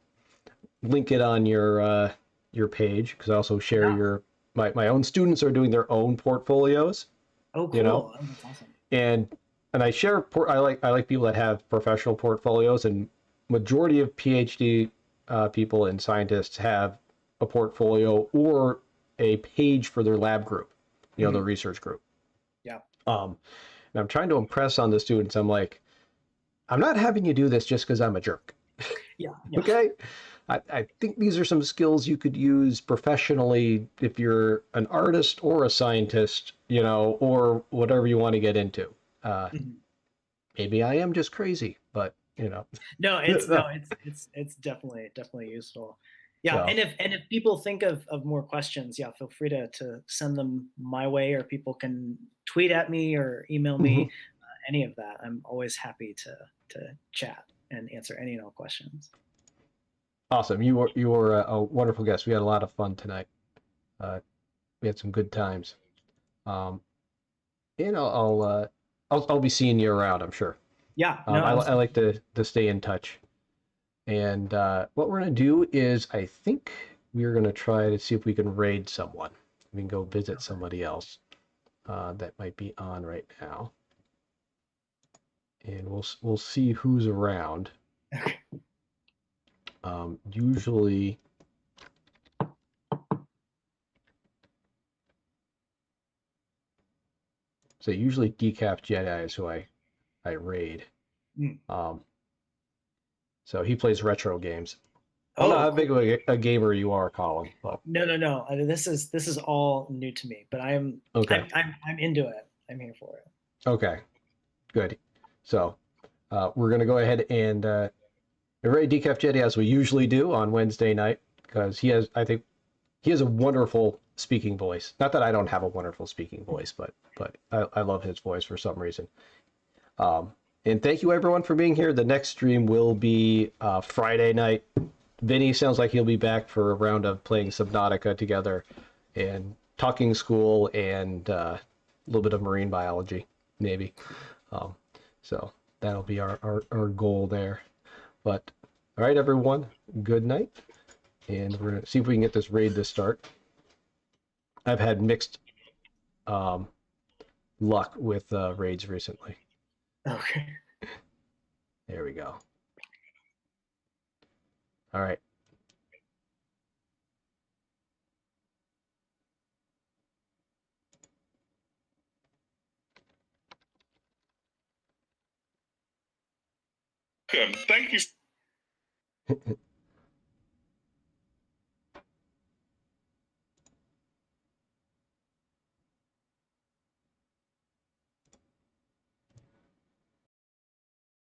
link it on your page, because I also share Yeah. your my own students are doing their own portfolios, Oh, you know, cool. Oh, that's awesome. and I share I like people that have professional portfolios, and majority of PhD people and scientists have a portfolio or a page for their lab group, you know, the research group. Yeah. And I'm trying to impress on the students. I'm like, I'm not having you do this just because I'm a jerk. Yeah. Yeah. Okay. I think these are some skills you could use professionally if you're an artist or a scientist, you know, or whatever you want to get into. Mhm. Maybe I am just crazy, but you know. No, it's definitely useful. Yeah, So, and if people think of more questions, yeah, feel free to send them my way, or people can tweet at me or email me, mhm. any of that. I'm always happy to chat and answer any and all questions. Awesome. You were a wonderful guest. We had a lot of fun tonight. Uh, we had some good times. Um, and I'll be seeing you around, I'm sure. Yeah, no, I like absolutely. to stay in touch. And what we're gonna do is, I think we're gonna try to see if we can raid someone. We can go visit Okay. somebody else that might be on right now, and we'll see who's around. Okay. Usually, so usually Decaf Jedi is who I raid. Mm. Um, so he plays retro games. I don't know Oh, how cool. big of a gamer you are, Colin, but No, no, no. This is all new to me, but okay, I'm into it. I'm here for it. okay, good. So we're gonna go ahead and raid Decaf Jedi as we usually do on Wednesday night, because I think he has a wonderful speaking voice. Not that I don't have a wonderful speaking voice, but I love his voice for some reason. Um, and thank you everyone for being here. The next stream will be Friday night. Vinny sounds like he'll be back for a round of playing Subnautica together and talking school and a little bit of marine biology, maybe. Um, so that'll be our goal there. But all right, everyone, good night. And we're going to see if we can get this raid to start. I've had mixed um, luck with raids recently. Okay. There we go. All right. Good. Thank you.